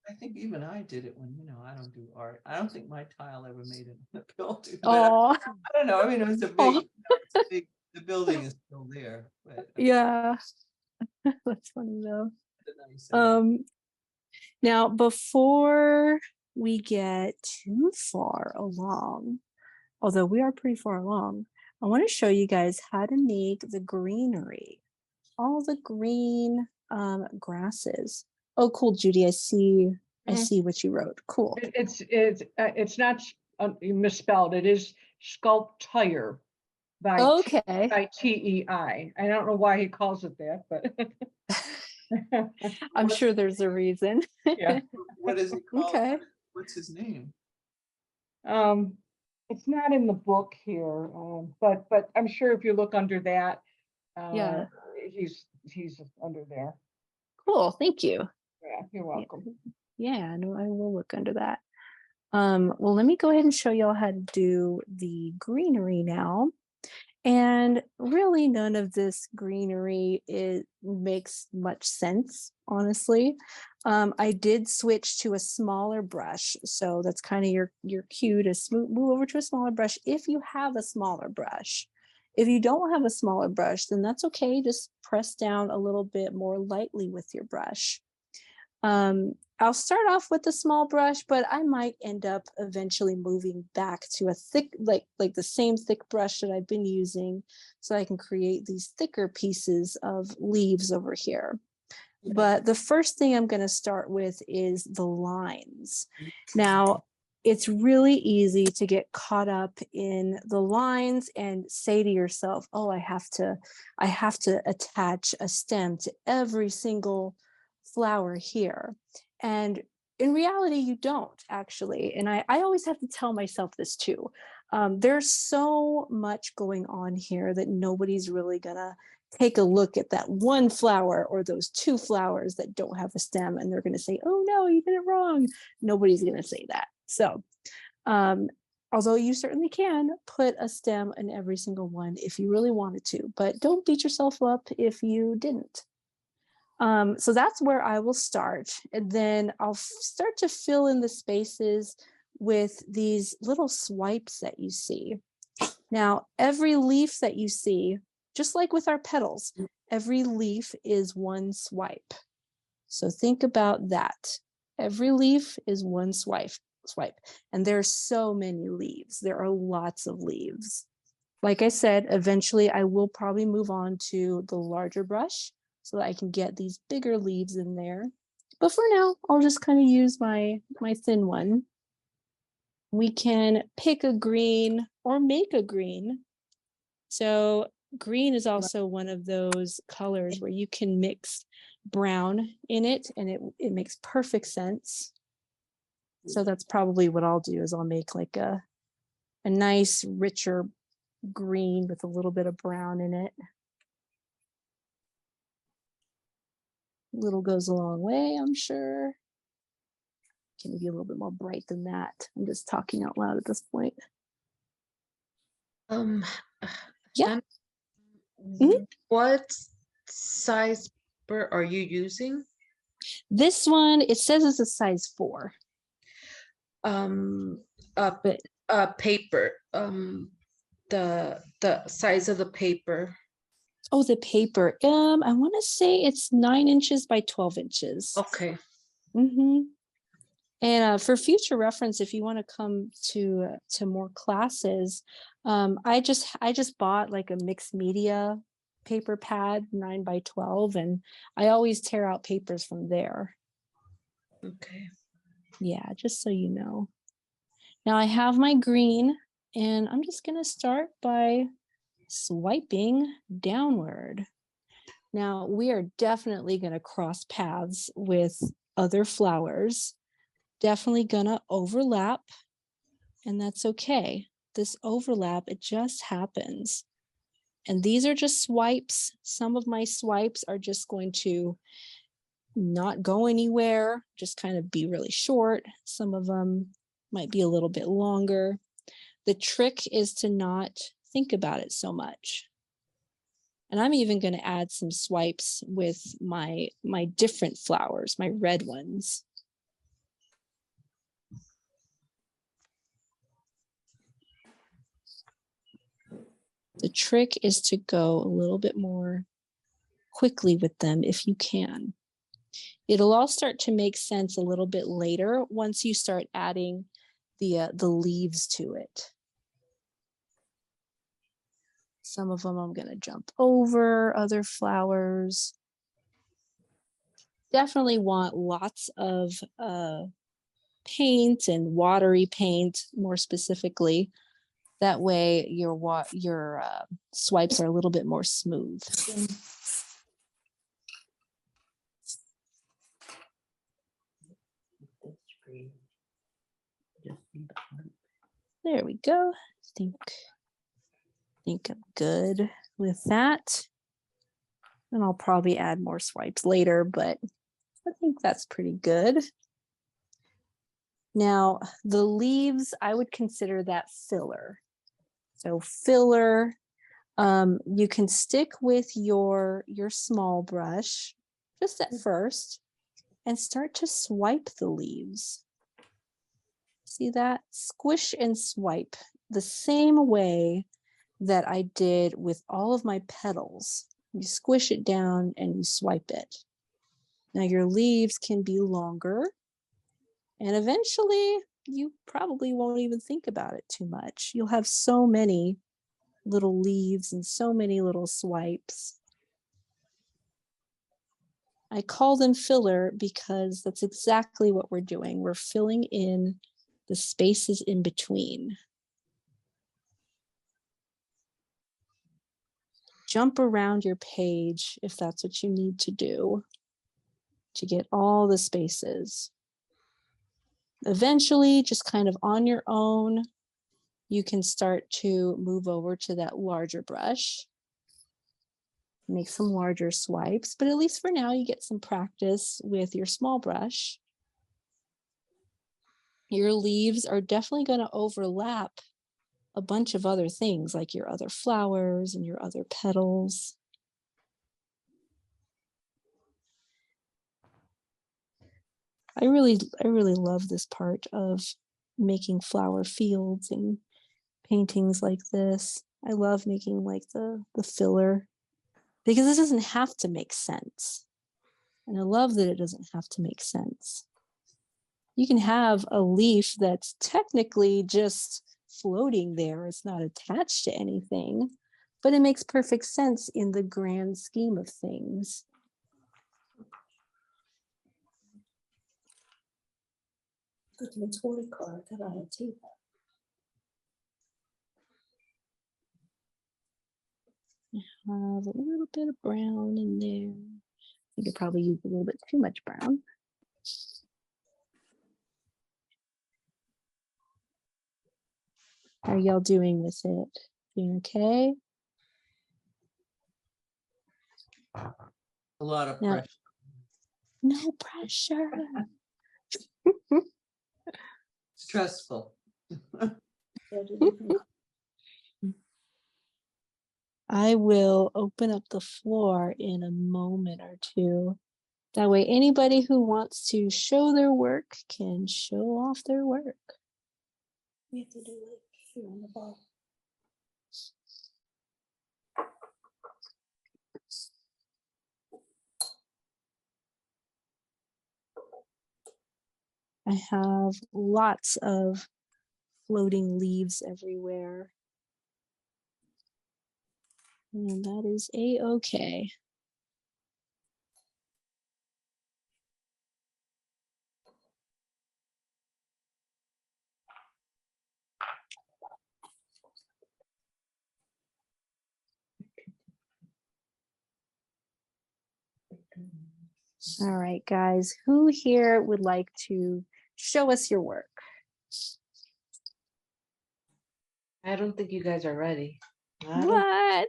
I think even I did it when, I don't do art. I don't think my tile ever made it in the building. But Oh, I don't know. I mean, it was a big, the building is still there. But yeah. That's funny though. it's a nice idea. Now before we get too far along, although we are pretty far along, I want to show you guys how to make the greenery, all the green grasses. Oh, cool, Judy. I see what you wrote. Cool. It's not you misspelled. It is sculpture by Okay. by TEI. I don't know why he calls it that, but I'm sure there's a reason. yeah. What is he called? Okay. What's his name? It's not in the book here, but I'm sure if you look under that, Yeah. he's under there. Cool. Thank you. Yeah, you're welcome. Yeah, no, I will look under that. Well, let me go ahead and show y'all how to do the greenery now. And really none of this greenery makes much sense, honestly. I did switch to a smaller brush. So that's kind of your cue to move over to a smaller brush if you have a smaller brush. If you don't have a smaller brush, then that's okay. Just press down a little bit more lightly with your brush. I'll start off with the small brush, but I might end up eventually moving back to a thick, like the same thick brush that I've been using, so I can create these thicker pieces of leaves over here. But the first thing I'm going to start with is the lines. Now, it's really easy to get caught up in the lines and say to yourself, oh, I have to attach a stem to every single flower here. And in reality, you don't actually. And I always have to tell myself this too. There's so much going on here that nobody's really gonna take a look at that one flower or those two flowers that don't have a stem, and they're gonna say, oh no, you did it wrong. Nobody's gonna say that. So, although you certainly can put a stem in every single one if you really wanted to, but don't beat yourself up if you didn't. So that's where I will start. And then I'll start to fill in the spaces with these little swipes that you see. Now, every leaf that you see, just like with our petals, every leaf is one swipe. So think about that. Every leaf is one swipe. And there's so many leaves. There are lots of leaves. Like I said, eventually I will probably move on to the larger brush so that I can get these bigger leaves in there. But for now, I'll just kind of use my thin one. We can pick a green or make a green. So green is also one of those colors where you can mix brown in it, and it makes perfect sense. So that's probably what I'll do, is I'll make like a nice richer green with a little bit of brown in it. Little goes a long way, I'm sure. Can be a little bit more bright than that. I'm just talking out loud at this point. Yeah. What size paper are you using? This one, it says it's a size 4. Paper. The size of the paper. Oh, the paper. I want to say it's 9 inches by 12 inches. Okay. And for future reference, if you want to come to more classes, I just bought like a mixed media paper pad, 9 by 12, and I always tear out papers from there. Okay. Yeah, just so you know. Now I have my green, and I'm just going to start by swiping downward. Now we are definitely going to cross paths with other flowers. Definitely gonna overlap, and that's okay. This overlap, it just happens. And these are just swipes. Some of my swipes are just going to not go anywhere, just kind of be really short. Some of them might be a little bit longer. The trick is to not think about it so much. And I'm even going to add some swipes with my different flowers, my red ones. The trick is to go a little bit more quickly with them if you can. It'll all start to make sense a little bit later once you start adding the leaves to it. Some of them I'm going to jump over, other flowers. Definitely want lots of paint and watery paint, more specifically. That way your swipes are a little bit more smooth. There we go. I think I'm good with that. And I'll probably add more swipes later, but I think that's pretty good. Now, the leaves, I would consider that filler. So filler, you can stick with your small brush just at first and start to swipe the leaves. See that? Squish and swipe the same way that I did with all of my petals. You squish it down and you swipe it. Now your leaves can be longer, and eventually you probably won't even think about it too much. You'll have so many little leaves and so many little swipes. I call them filler because that's exactly what we're doing. We're filling in the spaces in between. Jump around your page if that's what you need to do to get all the spaces. Eventually, just kind of on your own, you can start to move over to that larger brush. Make some larger swipes, but at least for now, you get some practice with your small brush. Your leaves are definitely going to overlap a bunch of other things like your other flowers and your other petals. I really love this part of making flower fields and paintings like this. I love making like the filler because this doesn't have to make sense. And I love that it doesn't have to make sense. You can have a leaf that's technically just floating there. It's not attached to anything, but it makes perfect sense in the grand scheme of things. Good, it's watercolor. I thought I had tape. Have a little bit of brown in there. You could probably use a little bit too much brown. How are y'all doing with it? Doing okay? A lot of No. pressure. No pressure. Stressful. I will open up the floor in a moment or two. That way, anybody who wants to show their work can show off their work. We have to do like here on the ball. I have lots of floating leaves everywhere. And that is a-okay. All right, guys, who here would like to show us your work? I don't think you guys are ready. What?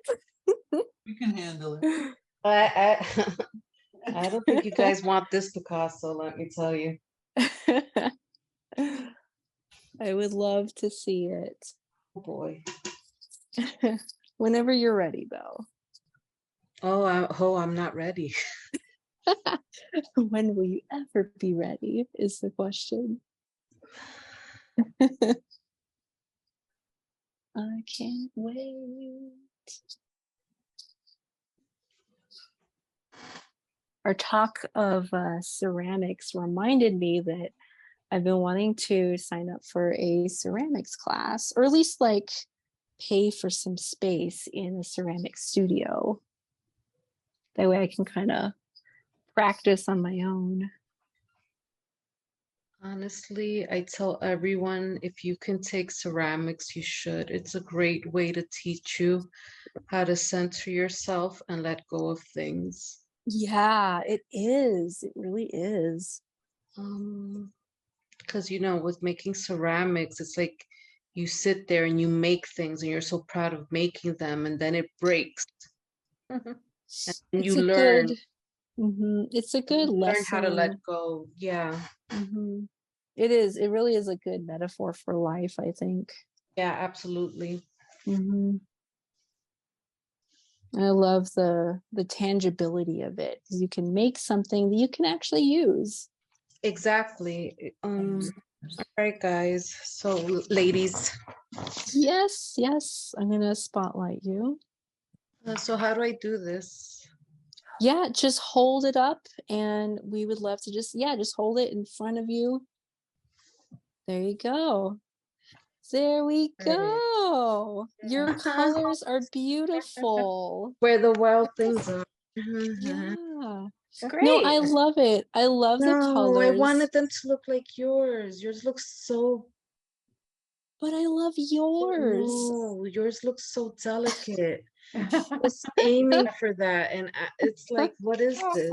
We can handle it. I I don't think you guys want this Picasso, let me tell you. I would love to see it. Oh boy. Whenever you're ready, though. Oh, I'm not ready. When will you ever be ready is the question. I can't wait. Our talk of ceramics reminded me that I've been wanting to sign up for a ceramics class, or at least like pay for some space in a ceramic studio. That way I can kind of practice on my own. Honestly, I tell everyone if you can take ceramics, you should. It's a great way to teach you how to center yourself and let go of things. Yeah, it is. It really is. Because with making ceramics, it's like you sit there and you make things and you're so proud of making them, and then it breaks. And you learn. It's a good lesson. Learn how to let go. Yeah. It is. It really is a good metaphor for life, I think. Yeah, absolutely. I love the tangibility of it, because you can make something that you can actually use. Exactly. All right, guys. So, ladies. Yes. I'm gonna spotlight you. So how do I do this? Yeah, just hold it up, and we would love to just hold it in front of you. There you go. There we go. Your colors are beautiful. Where the wild things are. Yeah. It's great. No, I love it. I love the colors. I wanted them to look like yours. Yours looks so but I love yours. Oh, yours looks so delicate. I was aiming for that, and it's like, what is this?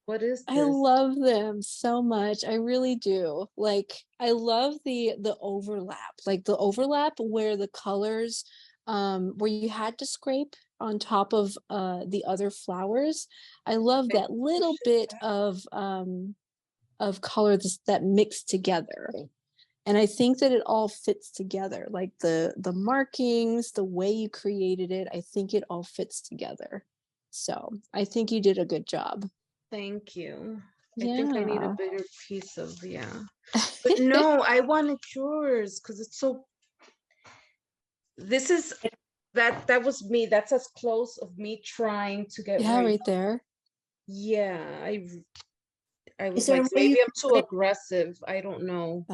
What is I this? love them so much. I really do. Like I love the overlap. Like the overlap where the colors where you had to scrape on top of the other flowers. I love that little bit of color that mixed together. And I think that it all fits together. Like the markings, the way you created it, I think it all fits together. So I think you did a good job. Thank you. Yeah. I think I need a bigger piece of, yeah. But no, I wanted yours because it's so, this is, that was me. That's as close of me trying to get Yeah, right. right there. Yeah, I was there a like, way maybe you I'm too aggressive. I don't know.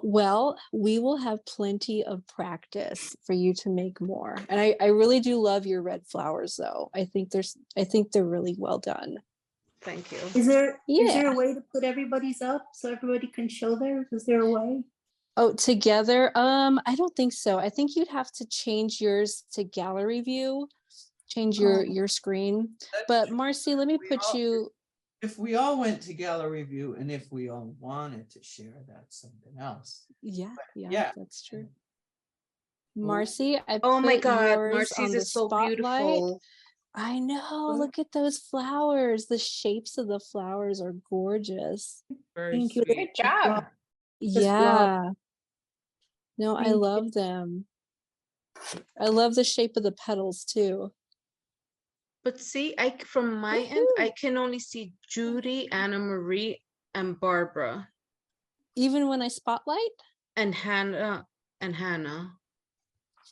Well, we will have plenty of practice for you to make more. And I really do love your red flowers though. I think they're really well done. Thank you. Is there Yeah. a way to put everybody's up so everybody can show theirs? Is there a way? Oh, together? I don't think so. I think you'd have to change yours to gallery view, change your screen. But Marcy, let me put you. If we all went to gallery view and if we all wanted to share, that's something else. Yeah, that's true. Marcy, I Oh my put God, yours Marcy's on the is so spotlight. beautiful. I know. Look at those flowers. The shapes of the flowers are gorgeous. Very Thank you. sweet. Good job. Yeah. No, I Thank you. love them. I love the shape of the petals too. But see, from my end, I can only see Judy, Anna Marie, and Barbara, Even when I spotlight? and Hannah, and Hannah.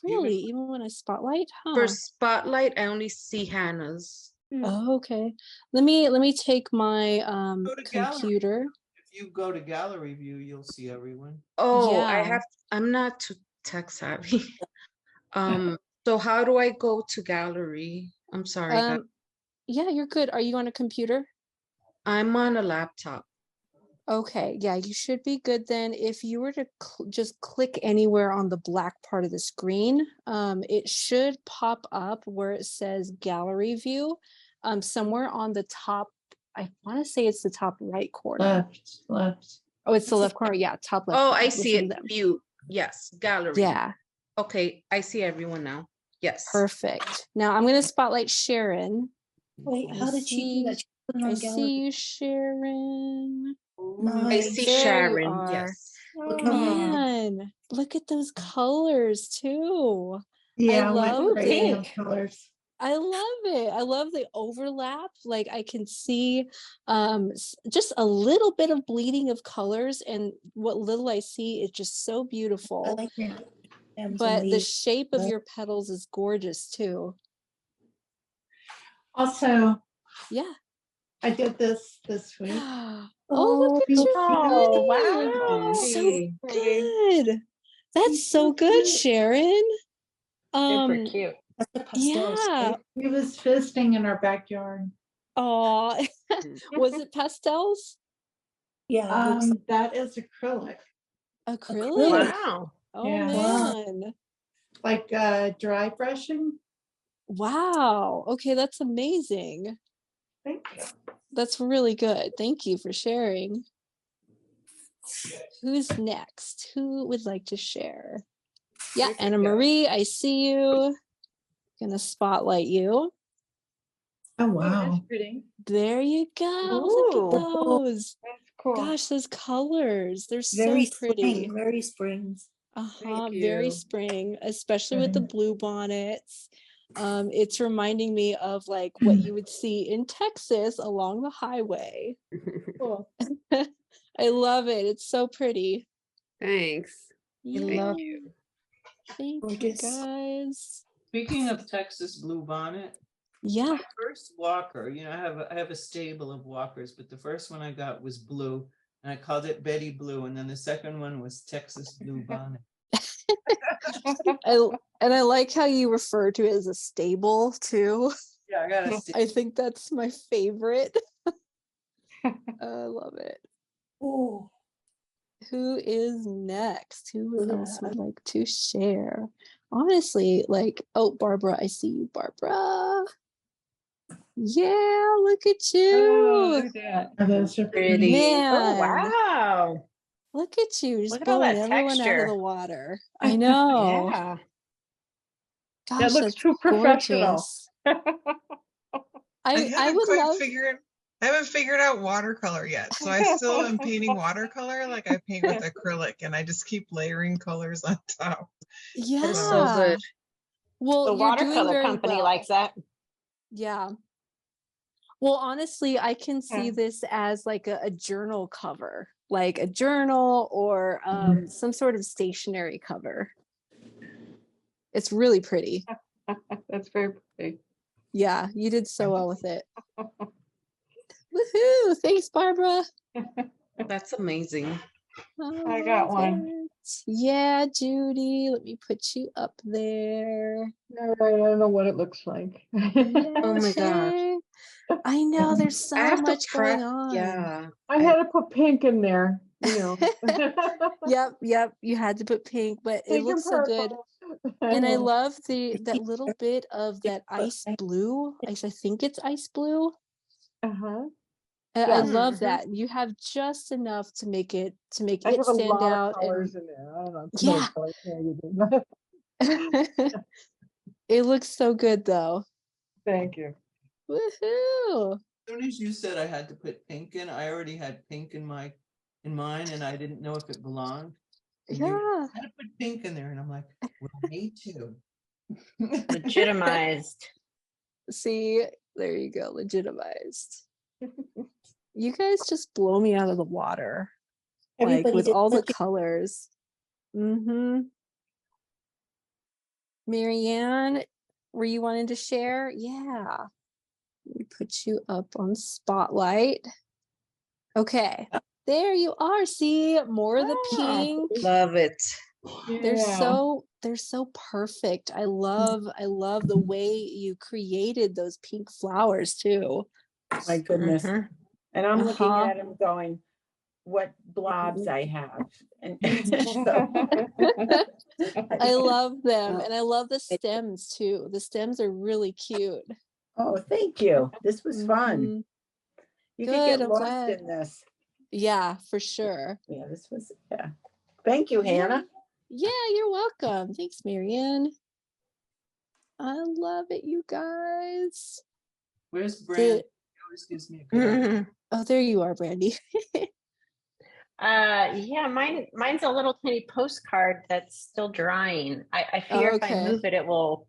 Really? Even when I spotlight? For Huh. spotlight, I only see Hannah's. Oh, okay. Let me take my Go to gallery. computer. If you go to gallery view, you'll see everyone. Oh, Yeah. I'm not too tech savvy. So how do I go to gallery? I'm sorry, guys. Yeah, you're good. Are you on a computer? I'm on a laptop. Okay, yeah, you should be good then. If you were to just click anywhere on the black part of the screen, it should pop up where it says gallery view, somewhere on the top. I want to say it's the top right corner. Left. Oh, it's the left corner. Yeah, top left. Oh, corner. I see Listen it. to them. View. Yes, gallery. Yeah, Okay, I see everyone now. Yes. perfect. Now I'm going to spotlight Sharon. Wait, how did she do that? She put it on I gallery. see you, Sharon. I see There you Sharon. are. Yes. Look how Man, look at those colors too. Yeah, I love went crazy it. on colors. I love it. I love the overlap. Like I can see just a little bit of bleeding of colors, and what little I see is just so I beautiful. like your stems But and the leaves. shape of your petals is gorgeous too. Also, Yeah. I did this week. Oh, look at your Oh, pretty. wow. So good. That's so good, Sharon. Super cute. That's the pastels, Yeah. right? He was visiting in our backyard. Oh, was it pastels? Yeah. it looks That is acrylic, Acrylic. Wow. Oh Yeah. man. like dry brushing. Wow. Okay, that's amazing. Thank you. That's really good. Thank you for sharing. Who's next? Who would like to share? Yeah, Anna Marie, I see you. Gonna spotlight you. Oh wow. Pretty. There you go. Look at Ooh. those. That's cool. Gosh, those colors. They're very so pretty. spring, very spring. Very you. spring, especially with the blue bonnets. It's reminding me of like what you would see in Texas along the highway. Cool. I love it. It's so pretty. Thanks. love you. Thank you, Gorgeous. guys. Speaking of Texas blue bonnet, Yeah. my first walker, I have a stable of walkers, but the first one I got was blue, and I called it Betty Blue, and then the second one was Texas blue bonnet. I like how you refer to it as a stable too. Yeah, I got a stable. I think that's my favorite. I love it. Oh, Who is next? Who else would like to share? Honestly, like, oh, Barbara, I see you, Barbara. Yeah, look at Oh, you. look at that. Oh, those are Pretty. Man, Oh, wow. look at you, just Look at all blowing that everyone out of texture. the water. I know. Yeah. That Gosh, looks that's too professional. gorgeous. I I haven't would quite love. I haven't figured out watercolor yet. So I still am painting watercolor like I paint with acrylic, and I just keep layering colors on top. That's so Yeah. good. Well, The you're doing watercolor very company well. likes that. Yeah. Well, honestly, I can see Yeah. this as like a journal cover, like a journal or some sort of stationery cover. It's really pretty. That's very pretty. Yeah, you did so well with it. Woohoo! Thanks, Barbara. That's amazing. I got love one. it. Yeah, Judy, let me put you up there. All right, I don't know what it looks like. Oh my gosh. Okay. I know there's so I have to much prep. going on. Yeah. I had to put pink in there, you know. Yep. You had to put pink, but it Pink and looks so good. purple. And I love that little bit of that ice blue. I think it's ice blue. Uh-huh. I Yeah. love Mhm. that. You have just enough to make it I have a stand lot of out. colors in there. I don't know. Too Yeah. many colors. Yeah, you do. It looks so good though. Thank you. Woohoo! As soon as you said I had to put pink in, I already had pink in mine, and I didn't know if it belonged. And you Yeah. had to put pink in there, and I'm like, well, me too. Legitimized. See, there you go, legitimized. You guys just blow me out of the water. Like Everybody with did all the such a colors. Mm-hmm. Marianne, were you wanting to share? Yeah. Let me put you up on spotlight. Okay. There you are. See, more of the Ah, pink. Love it. They're yeah. so perfect. I love the way you created those pink flowers too. My goodness. Mhm. And I'm looking Uh-huh. at him going, what blobs I have. And so, I love them, and I love the stems too. The stems are really cute. oh, thank you. This was fun. Mhm. You could Good, get I'm lost glad. in this. Yeah, for sure. Yeah, this was, yeah. Thank you, Hannah. Yeah, you're welcome. Thanks, Marianne. I love it, you guys. Where's Brand? Did- He always gives me a good idea. Mhm. Oh, there you are, Brandy. Yeah, mine's a little tiny postcard that's still drying. I fear if I Okay. move it, it will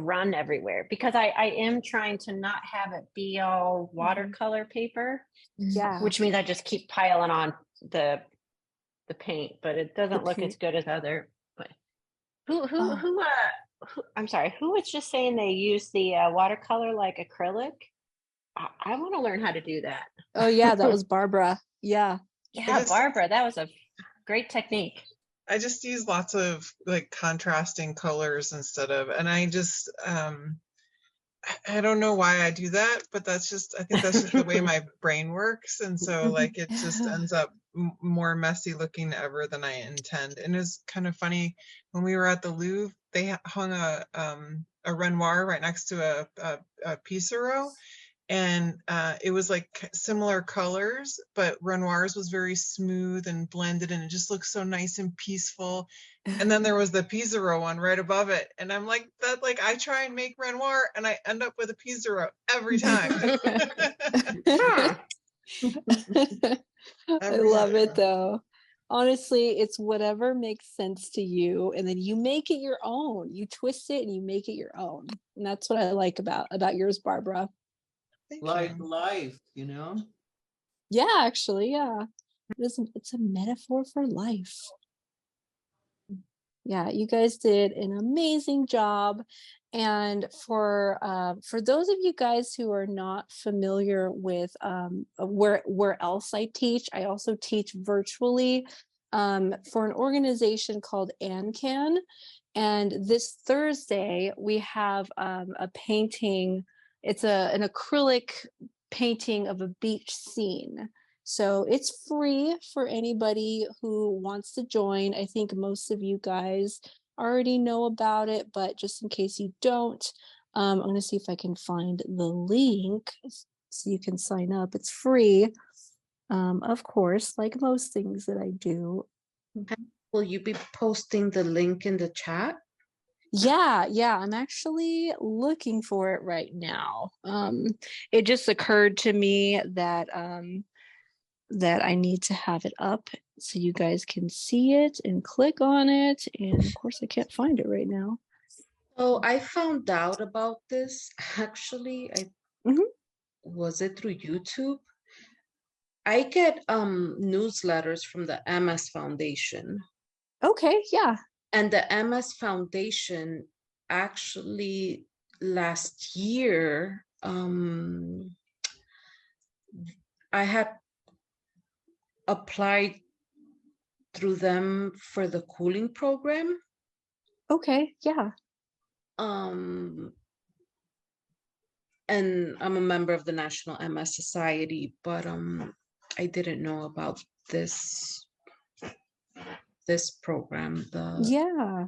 run everywhere because I am trying to not have it be all watercolor paper, Yeah. which means I just keep piling on the paint, but it doesn't look paint. as good as other. But who Oh. I'm sorry, who was just saying they use the watercolor like acrylic? I want to learn how to do that. Oh yeah, that was Barbara. Yeah. Yeah, just- Barbara, that was a great technique. I just use lots of like contrasting colors instead of, and I just, I don't know why I do that, but I think that's just the way my brain works. And so like, it just ends up more messy looking ever than I intend. And it's kind of funny when we were at the Louvre, they hung a Renoir right next to a Pissarro. And it was like similar colors, but Renoir's was very smooth and blended, and it just looks so nice and peaceful. And then there was the Pissarro one right above it, and I'm like, that like I try and make Renoir, and I end up with a Pissarro every time. Huh. I Every love time. it though. Honestly, it's whatever makes sense to you, and then you make it your own. You twist it and you make it your own. And that's what I like about yours, Barbara. Thank Like you. life, you know? Yeah, actually, yeah. It's a metaphor for life. Yeah, you guys did an amazing job. And for those of you guys who are not familiar with where else I teach, I also teach virtually for an organization called ANCAN. And this Thursday we have a painting. It's an acrylic painting of a beach scene. So it's free for anybody who wants to join. I think most of you guys already know about it, but just in case you don't, I'm going to see if I can find the link so you can sign up. It's free, of course, like most things that I do. Will you be posting the link in the chat? Yeah, I'm actually looking for it right now. It just occurred to me that that I need to have it up so you guys can see it and click on it. And of course, I can't find it right now. Oh, I found out about this actually. Was it through YouTube? I get newsletters from the MS Foundation. Okay, yeah. And the MS Foundation actually last year, I had applied through them for the cooling program. Okay, yeah. And I'm a member of the National MS Society, but I didn't know about this program. Yeah.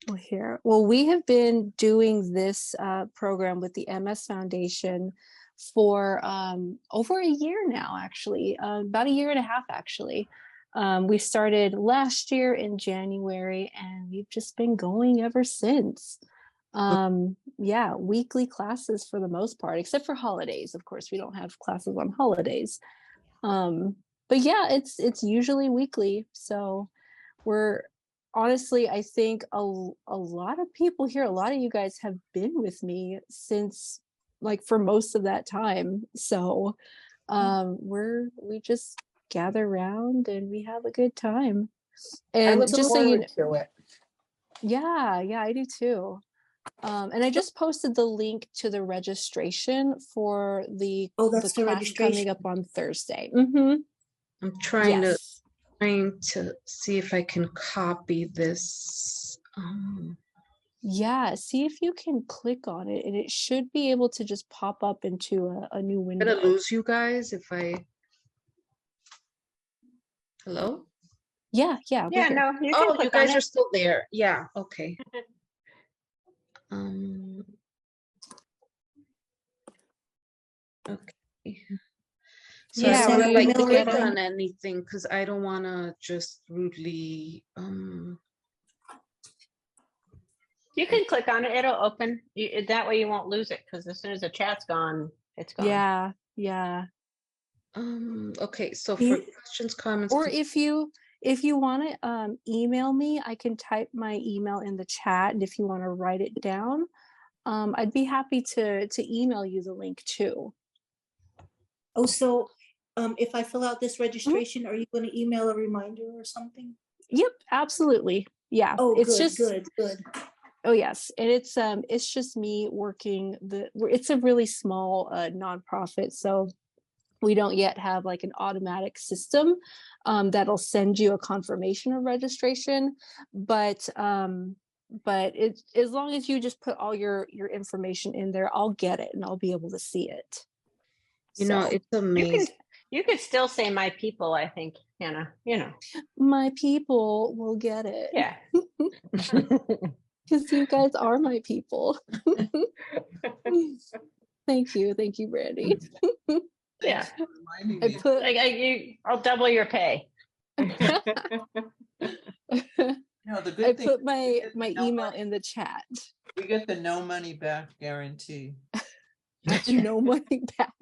Well, here. Well, we have been doing this program with the MS Foundation for over a year now, actually, about a year and a half, actually. We started last year in January, and we've just been going ever since. Yeah, weekly classes for the most part, except for holidays. Of course, we don't have classes on holidays. But yeah, it's usually weekly. So we're honestly, I think a lot of people here, a lot of you guys have been with me since like for most of that time. So we just gather around and we have a good time. I look And just so you know, forward to it. yeah, I do too. And I just posted the link to the registration for the that's the class coming registration. up on Thursday. I'm trying Yes. to see if I can copy this. Yeah, see if you can click on it, and it should be able to just pop up into a new I'm window. gonna lose you guys if I. Hello? Yeah, Yeah, we're here. no, you can Oh, you click on guys it. are still there. Yeah, okay. Okay. So Yeah, I don't want to we- like email click reminder? on anything because I don't want to just rudely You can click on it. It'll open. That way you won't lose it, because as soon as the chat's gone, it's gone. Yeah. okay, so Do for you- questions, comments, Or if you want to email me, I can type my email in the chat, and if you want to write it down, I'd be happy to email you the link too. Oh, so if I fill out this registration, are you going to email a reminder or something? Yep, absolutely. Yeah. Oh, it's good, just good. Oh yes, and it's just me working it's a really small nonprofit, so we don't yet have like an automatic system that'll send you a confirmation of registration, but it's as long as you just put all your information in there, I'll get it and I'll be able to see it. you know, So, it's amazing. You could still say my people, I think, Hannah. You know. my people will get it. Yeah. Because you guys are my people. Thank you, Brandy. Yeah. For reminding I me. put I'll double your pay. No, the good I thing put is my we get no email money- in the chat. We get the no money back guarantee. No money back.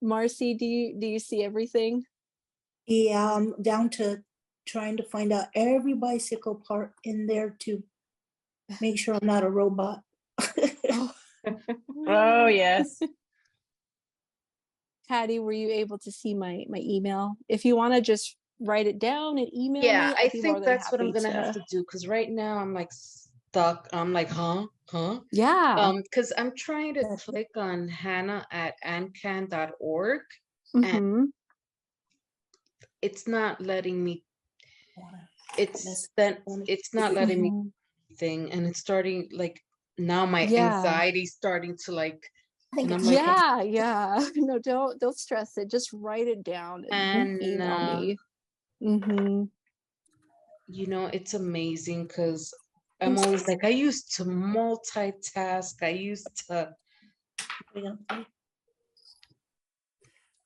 Marcy, do you see everything? Yeah, I'm down to trying to find out every bicycle part in there to make sure I'm not a robot. Oh, yes. Patty, were you able to see my email? If you want to just write it down and email Yeah, me, I I'd be more think than that's what I'm happy gonna have to do because right now I'm like stuck. I'm like, huh? Yeah. Because I'm trying to click on Hannah at ancan.org Mhm. and it's not letting me. It's not letting me thing, and it's starting like now my Yeah. anxiety's starting to like, I think and I'm it's like, okay. Yeah. No, don't stress it. Just write it down and and email me. Mm-hmm. you know, it's amazing because I'm Thanks. always like, I used to multitask. I used to,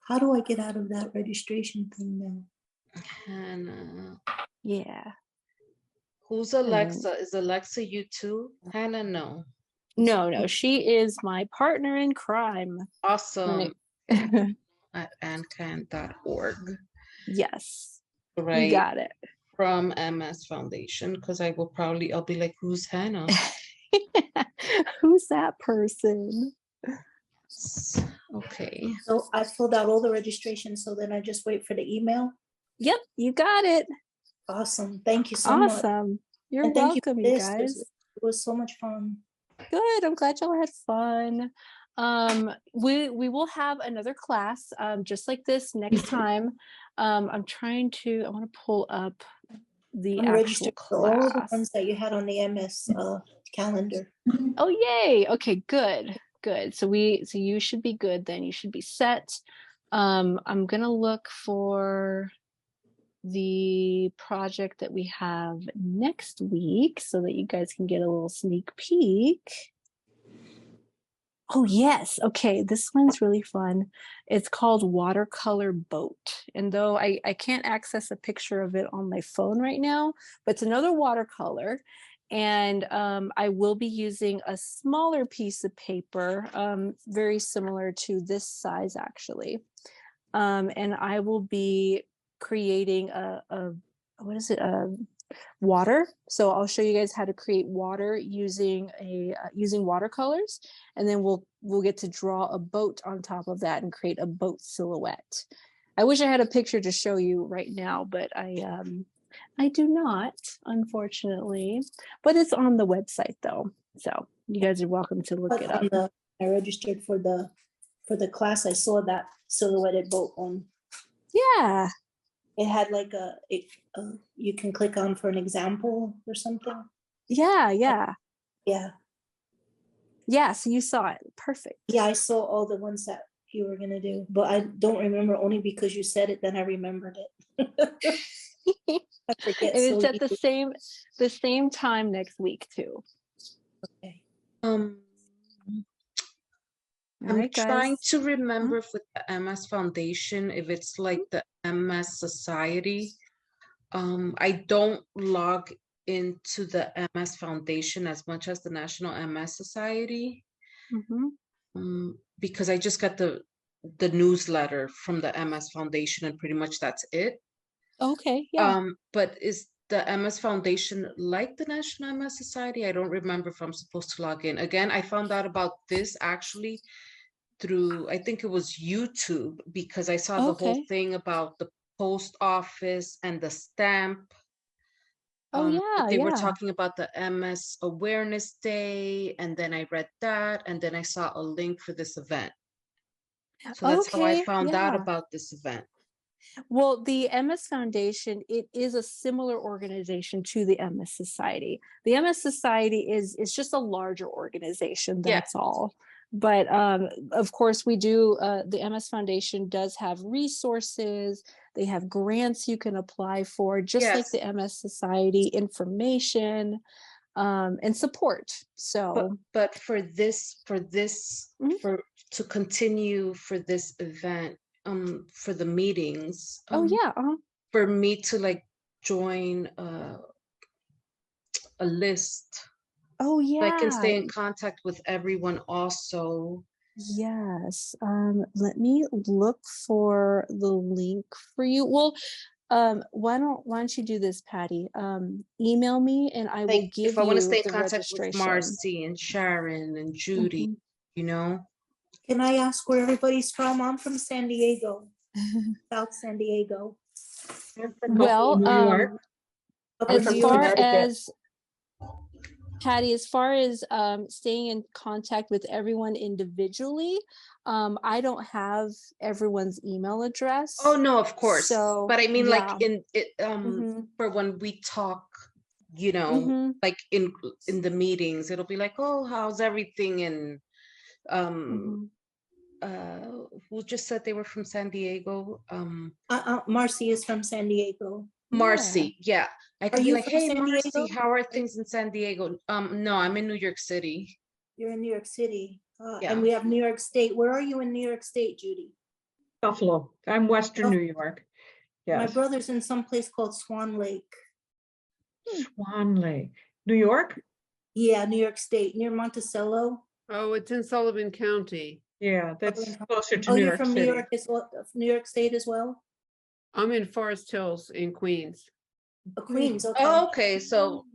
How do I get out of that registration thing now? Hannah. Yeah. Who's And Alexa? Is Alexa you too? Hannah, no. no, she is my partner in crime. Awesome. When At ancan.org. yes, you Right. got it. From MS Foundation, because I'll be like, who's Hannah? Who's that person? Okay. So I filled out all the registration, so then I just wait for the email. Yep, you got it. Awesome. Thank you so much. Awesome. You're And thank you welcome, for you this. guys. It was so much fun. Good. I'm glad y'all had fun. We will have another class just like this next time. I want to pull up the I'm actual registered for all the class. ones that you had on the MS calendar. Oh, yay. Okay, good. So you should be good then. You should be set. I'm gonna look for the project that we have next week so that you guys can get a little sneak peek. Oh, yes. Okay, this one's really fun. It's called Watercolor Boat. And though I can't access a picture of it on my phone right now, but it's another watercolor. And I will be using a smaller piece of paper, very similar to this size, actually. And I will be creating what is it? Water. So I'll show you guys how to create water using using watercolors, and then we'll get to draw a boat on top of that and create a boat silhouette. I wish I had a picture to show you right now, but I do not, unfortunately. But it's on the website though, so you guys are welcome to look it up. I registered for the class. I saw that silhouetted boat on. Yeah. It had like you can click on for an example or something. Yeah. So you saw it. Perfect. Yeah, I saw all the ones that you were gonna do, but I don't remember, only because you said it, then I remembered it. I forget. And it's so at the same time next week too. Okay. All I'm right, trying guys. to remember with the MS Foundation, if it's like the MS Society. I don't log into the MS Foundation as much as the National MS Society, because I just got the newsletter from the MS Foundation and pretty much that's it. Okay, yeah. But is the MS Foundation like the National MS Society? I don't remember if I'm supposed to log in. Again, I found out about this actually through, I think it was YouTube, because I saw the whole thing about the post office and the stamp. Oh yeah, they were talking about the MS Awareness Day, and then I read that, and then I saw a link for this event. So that's how I found out about this event. Well, the MS Foundation, it is a similar organization to the MS Society. The MS Society is just a larger organization, that's all. But of course we do, the MS Foundation does have resources, they have grants you can apply for, just like the MS Society, information and support. So but for to continue for this event, for the meetings, for me to like join a list. Oh yeah, I can stay in contact with everyone also. Yes. Let me look for the link for you. Well, why don't you do this, Patty? Email me and I will give if I want to you stay in the contact with registration. Marcy and Sharon and Judy, you know. Can I ask where everybody's from? I'm from San Diego, South San Diego. Well, New York. as from far Connecticut. as Patty, as far as staying in contact with everyone individually, I don't have everyone's email address. Oh no, of course. So, but I mean, like in it, Mhm. for when we talk you know, Mhm. like in the meetings, it'll be like, oh, how's everything? And Mhm. who just said they were from San Diego? Marcy is from San Diego. Yeah. Marcy, yeah. I Are could be you like, from hey, San Marcy, Diego? how are things in San Diego? No, I'm in New York City. You're in New York City. Yeah. And we have New York State. Where are you in New York State, Judy? Buffalo. I'm Western New York. My Yes. brother's in some place called Swan Lake. Swan Lake, New York. Yeah, New York State, near Monticello. Oh, it's in Sullivan County. Yeah, that's closer to Oh, New you're York from New City. York as well, New York State as well? I'm in Forest Hills in Queens. Oh, Queens, okay. Oh, okay, so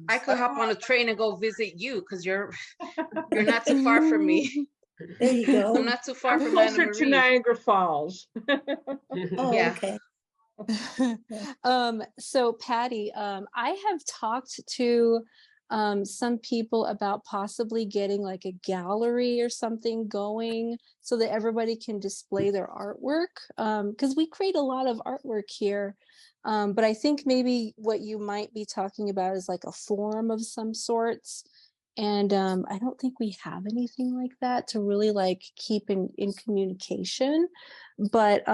I could hop on a train and go visit you because you're not too far from me. There you go. I'm not too far I'm from Anna closer to Marie. Niagara Falls. Oh, Yeah. okay. So Patty, I have talked to some people about possibly getting like a gallery or something going so that everybody can display their artwork, because we create a lot of artwork here. But I think maybe what you might be talking about is like a forum of some sorts. And I don't think we have anything like that to really like keep in communication. But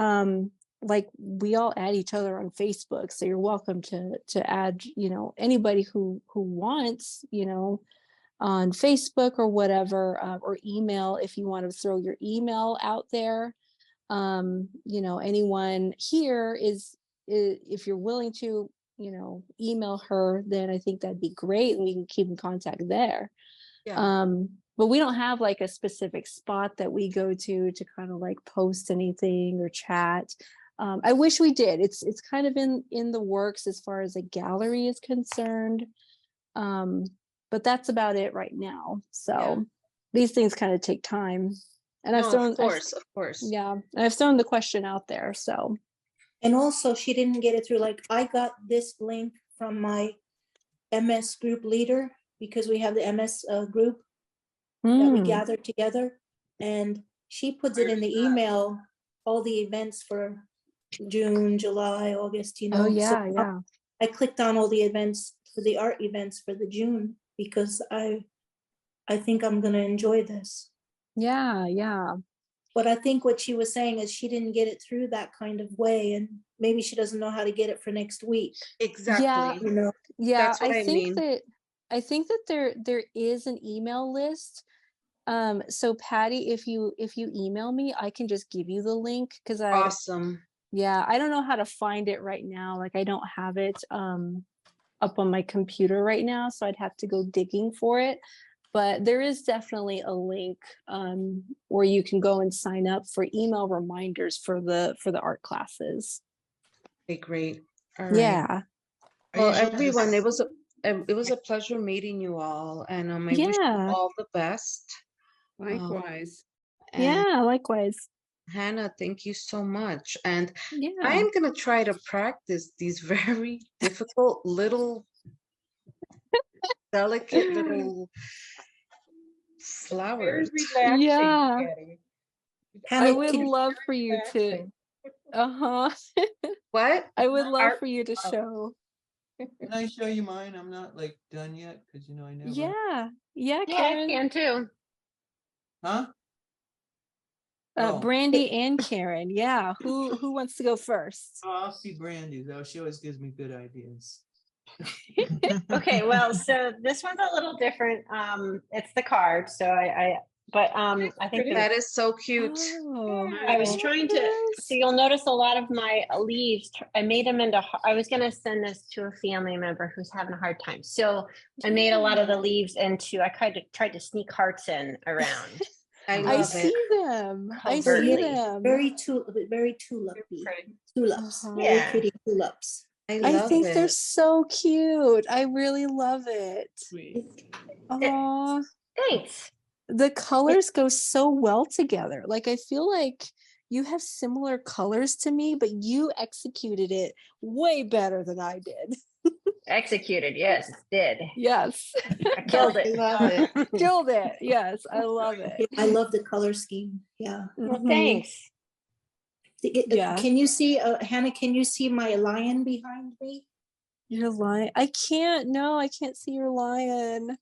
like we all add each other on Facebook, so you're welcome to add, anybody who wants, on Facebook or whatever, or email if you want to throw your email out there. Anyone here is if you're willing to, email her, then I think that'd be great, and we can keep in contact there. Yeah. But we don't have like a specific spot that we go to kind of like post anything or chat. I wish we did. It's kind of in the works as far as a gallery is concerned. But that's about it right now. So Yeah. these things kind of take time. And I've No, thrown, of course. yeah, and I've thrown the question out there. So And also, she didn't get it through, like, I got this link from my MS group leader, because we have the MS group that we Mm. gather together. And she puts it in the email, all the events for June, July, August, Oh So yeah, yeah. I clicked on all the events for the art events for the June, because I think I'm gonna enjoy this. Yeah, yeah. But I think what she was saying is she didn't get it through that kind of way, and maybe she doesn't know how to get it for next week. Exactly. Yeah, yeah. That's what I mean. I think that there is an email list. So Patty, if you email me, I can just give you the link, because Awesome. yeah, I don't know how to find it right now. Like I don't have it up on my computer right now, so I'd have to go digging for it. But there is definitely a link where you can go and sign up for email reminders for the art classes. Okay, great. All right. Yeah. Well, usually everyone, just- it was a pleasure meeting you all, and I wish you Yeah. all the best. Likewise. And Yeah, likewise. Hannah, thank you so much. And Yeah. I'm gonna try to practice these very difficult little, delicate little Very flowers. relaxing, Yeah. Patty. I Hannah, would can- love for you to Relaxing. What? I would love Art- for you to show. Can I show you mine? I'm not like done yet, because I never. Yeah. Yeah, Yeah, I Karen. can too. Huh? Oh. Brandy and Karen. Yeah. Who wants to go first? Oh, I'll see Brandy though. She always gives me good ideas. Okay, well, so this one's a little different. It's the card, so I think Pretty. That is so cute. Oh, I was trying to, so you'll notice a lot of my leaves, I made them into, I was going to send this to a family member who's having a hard time. So I made a lot of the leaves into, I tried to sneak hearts in around. I I love see it. them. I see Covertly. them. very tulipy, tulips, Uh-huh. very Yeah. pretty tulips. I I love think they're it. so cute. I really love it. Sweet. Aw. Thanks. The colors go so well together. Like I feel like you have similar colors to me, but you executed it way better than I did. Executed. Yes, did. Yes. I killed I it. love it. Killed it. Yes, I love it. I love the color scheme. Yeah. Well, Mhm. thanks. Yeah. Can you see, Hannah, can you see my lion behind me? Your lion. I can't. No, I can't see your lion.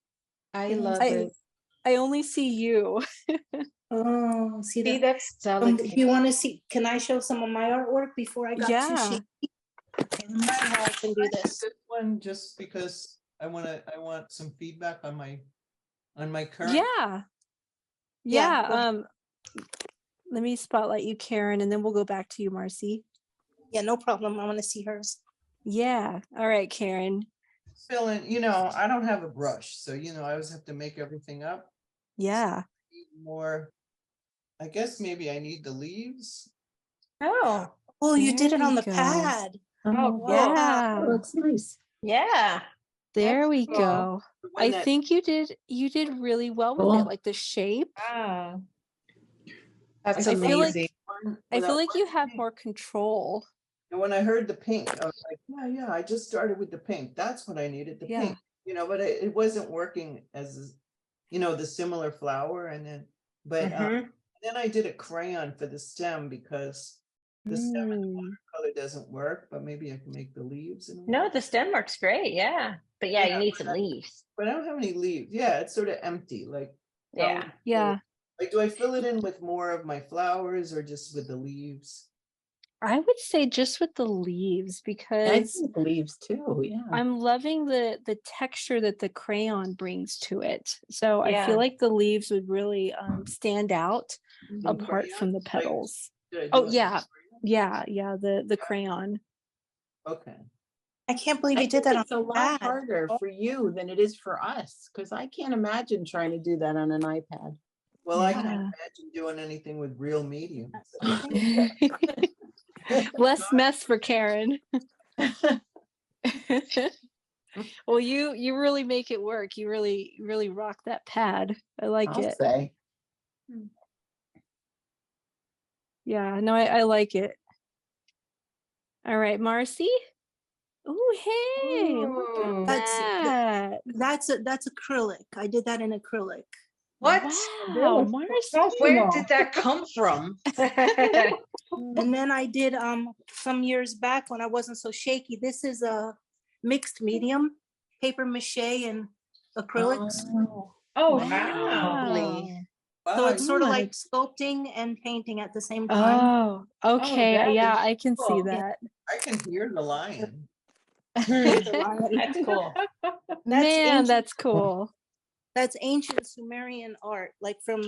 I Can I love I it. I only see you. Oh, see See, that? that's If delicate. you want to see, can I show some of my artwork before I got too Yeah. shaky? Okay, let me see how I can do this. This one just because I want some feedback on my current. Yeah. Yeah, go Yeah. ahead. Let me spotlight you, Karen, and then we'll go back to you, Marcy. Yeah, no problem. I want to see hers. Yeah. All right, Karen. Fill in, I don't have a brush, so I always have to make everything up. Yeah. More, I guess maybe I need the leaves. Oh, Oh, you did There it on we the go. pad. Oh, cool. Yeah. Looks nice. yeah. There That's we cool. go. The one I that- think you did really well with Cool. it, like the shape. Ah, That's I feel like amazing. I feel like you have pink. more control. And when I heard the pink, I was like, yeah, I just started with the pink. That's what I needed, the Yeah. pink. But it wasn't working as, the similar flower. And then, but Mhm. then I did a crayon for the stem because the stem and the Mm. watercolor doesn't work, but maybe I can make the leaves. No, the stem works great. Yeah. But yeah, Yeah, you need some leaves. But I don't have any leaves. Yeah, it's sort of empty. Like, how Yeah. would you fill Yeah. it- Like, do I fill it in with more of my flowers or just with the leaves? I would say just with the leaves I because think leaves too, yeah. I'm loving the texture that the crayon brings to it. So I Yeah. feel like the leaves would really stand out The apart from the crayons? Like, petals. did I do Oh it? yeah. Yeah, the crayon. Okay. I can't believe I you did think that on it's a lot pad. harder for you than it is for us, because I can't imagine trying to do that on an iPad. Well, I can't Yeah. imagine doing anything with real mediums. Less mess for Karen. Well, you really make it work. You really rock that pad. I like I'll it. say. Yeah, no, I like it. All right, Marcy. Oh, hey, look Ooh. at that. That's acrylic. I did that in acrylic. What? Wow, Marcy. Where did that come from? And then I did some years back when I wasn't so shaky. This is a mixed medium, paper mache and acrylics. Oh, Wow. Lovely. So it's sort of God. like sculpting and painting at the same time. Oh, okay. that Yeah, is I can see cool. that. I can hear the lion. That's cool. Man, ancient- that's cool. That's ancient Sumerian art, like from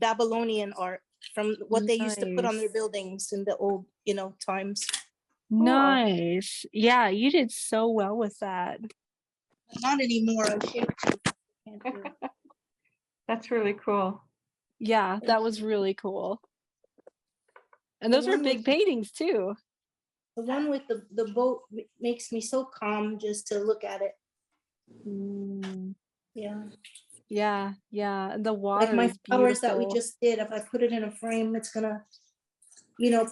Babylonian art, from what they used to put on their Nice. buildings in the old, times. Nice. Yeah, you did so well with that. Not anymore. I can't do it. That's really cool. Yeah, that was really cool. And those were one big with- paintings too. The one with the boat makes me so calm just to look at it. Mm, Yeah. yeah. And the water Like my is flowers that we beautiful. just did, if I put it in a frame, it's gonna,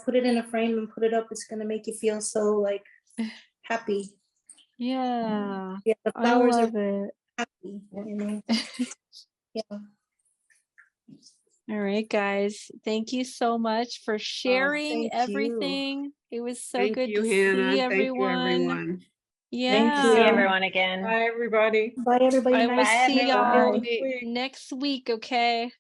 put it in a frame and put it up, it's gonna make you feel so like happy. Yeah, Yeah, the I flowers are love it. happy. Yeah. All right, guys. Thank you so much for sharing thank you. everything. It was so Thank good you, to Hannah. see Thank you, everyone. everyone. Yeah. See everyone again. Bye, everybody. Bye, everybody. I will Nice Bye, see to meet y'all you. Week. next week, okay?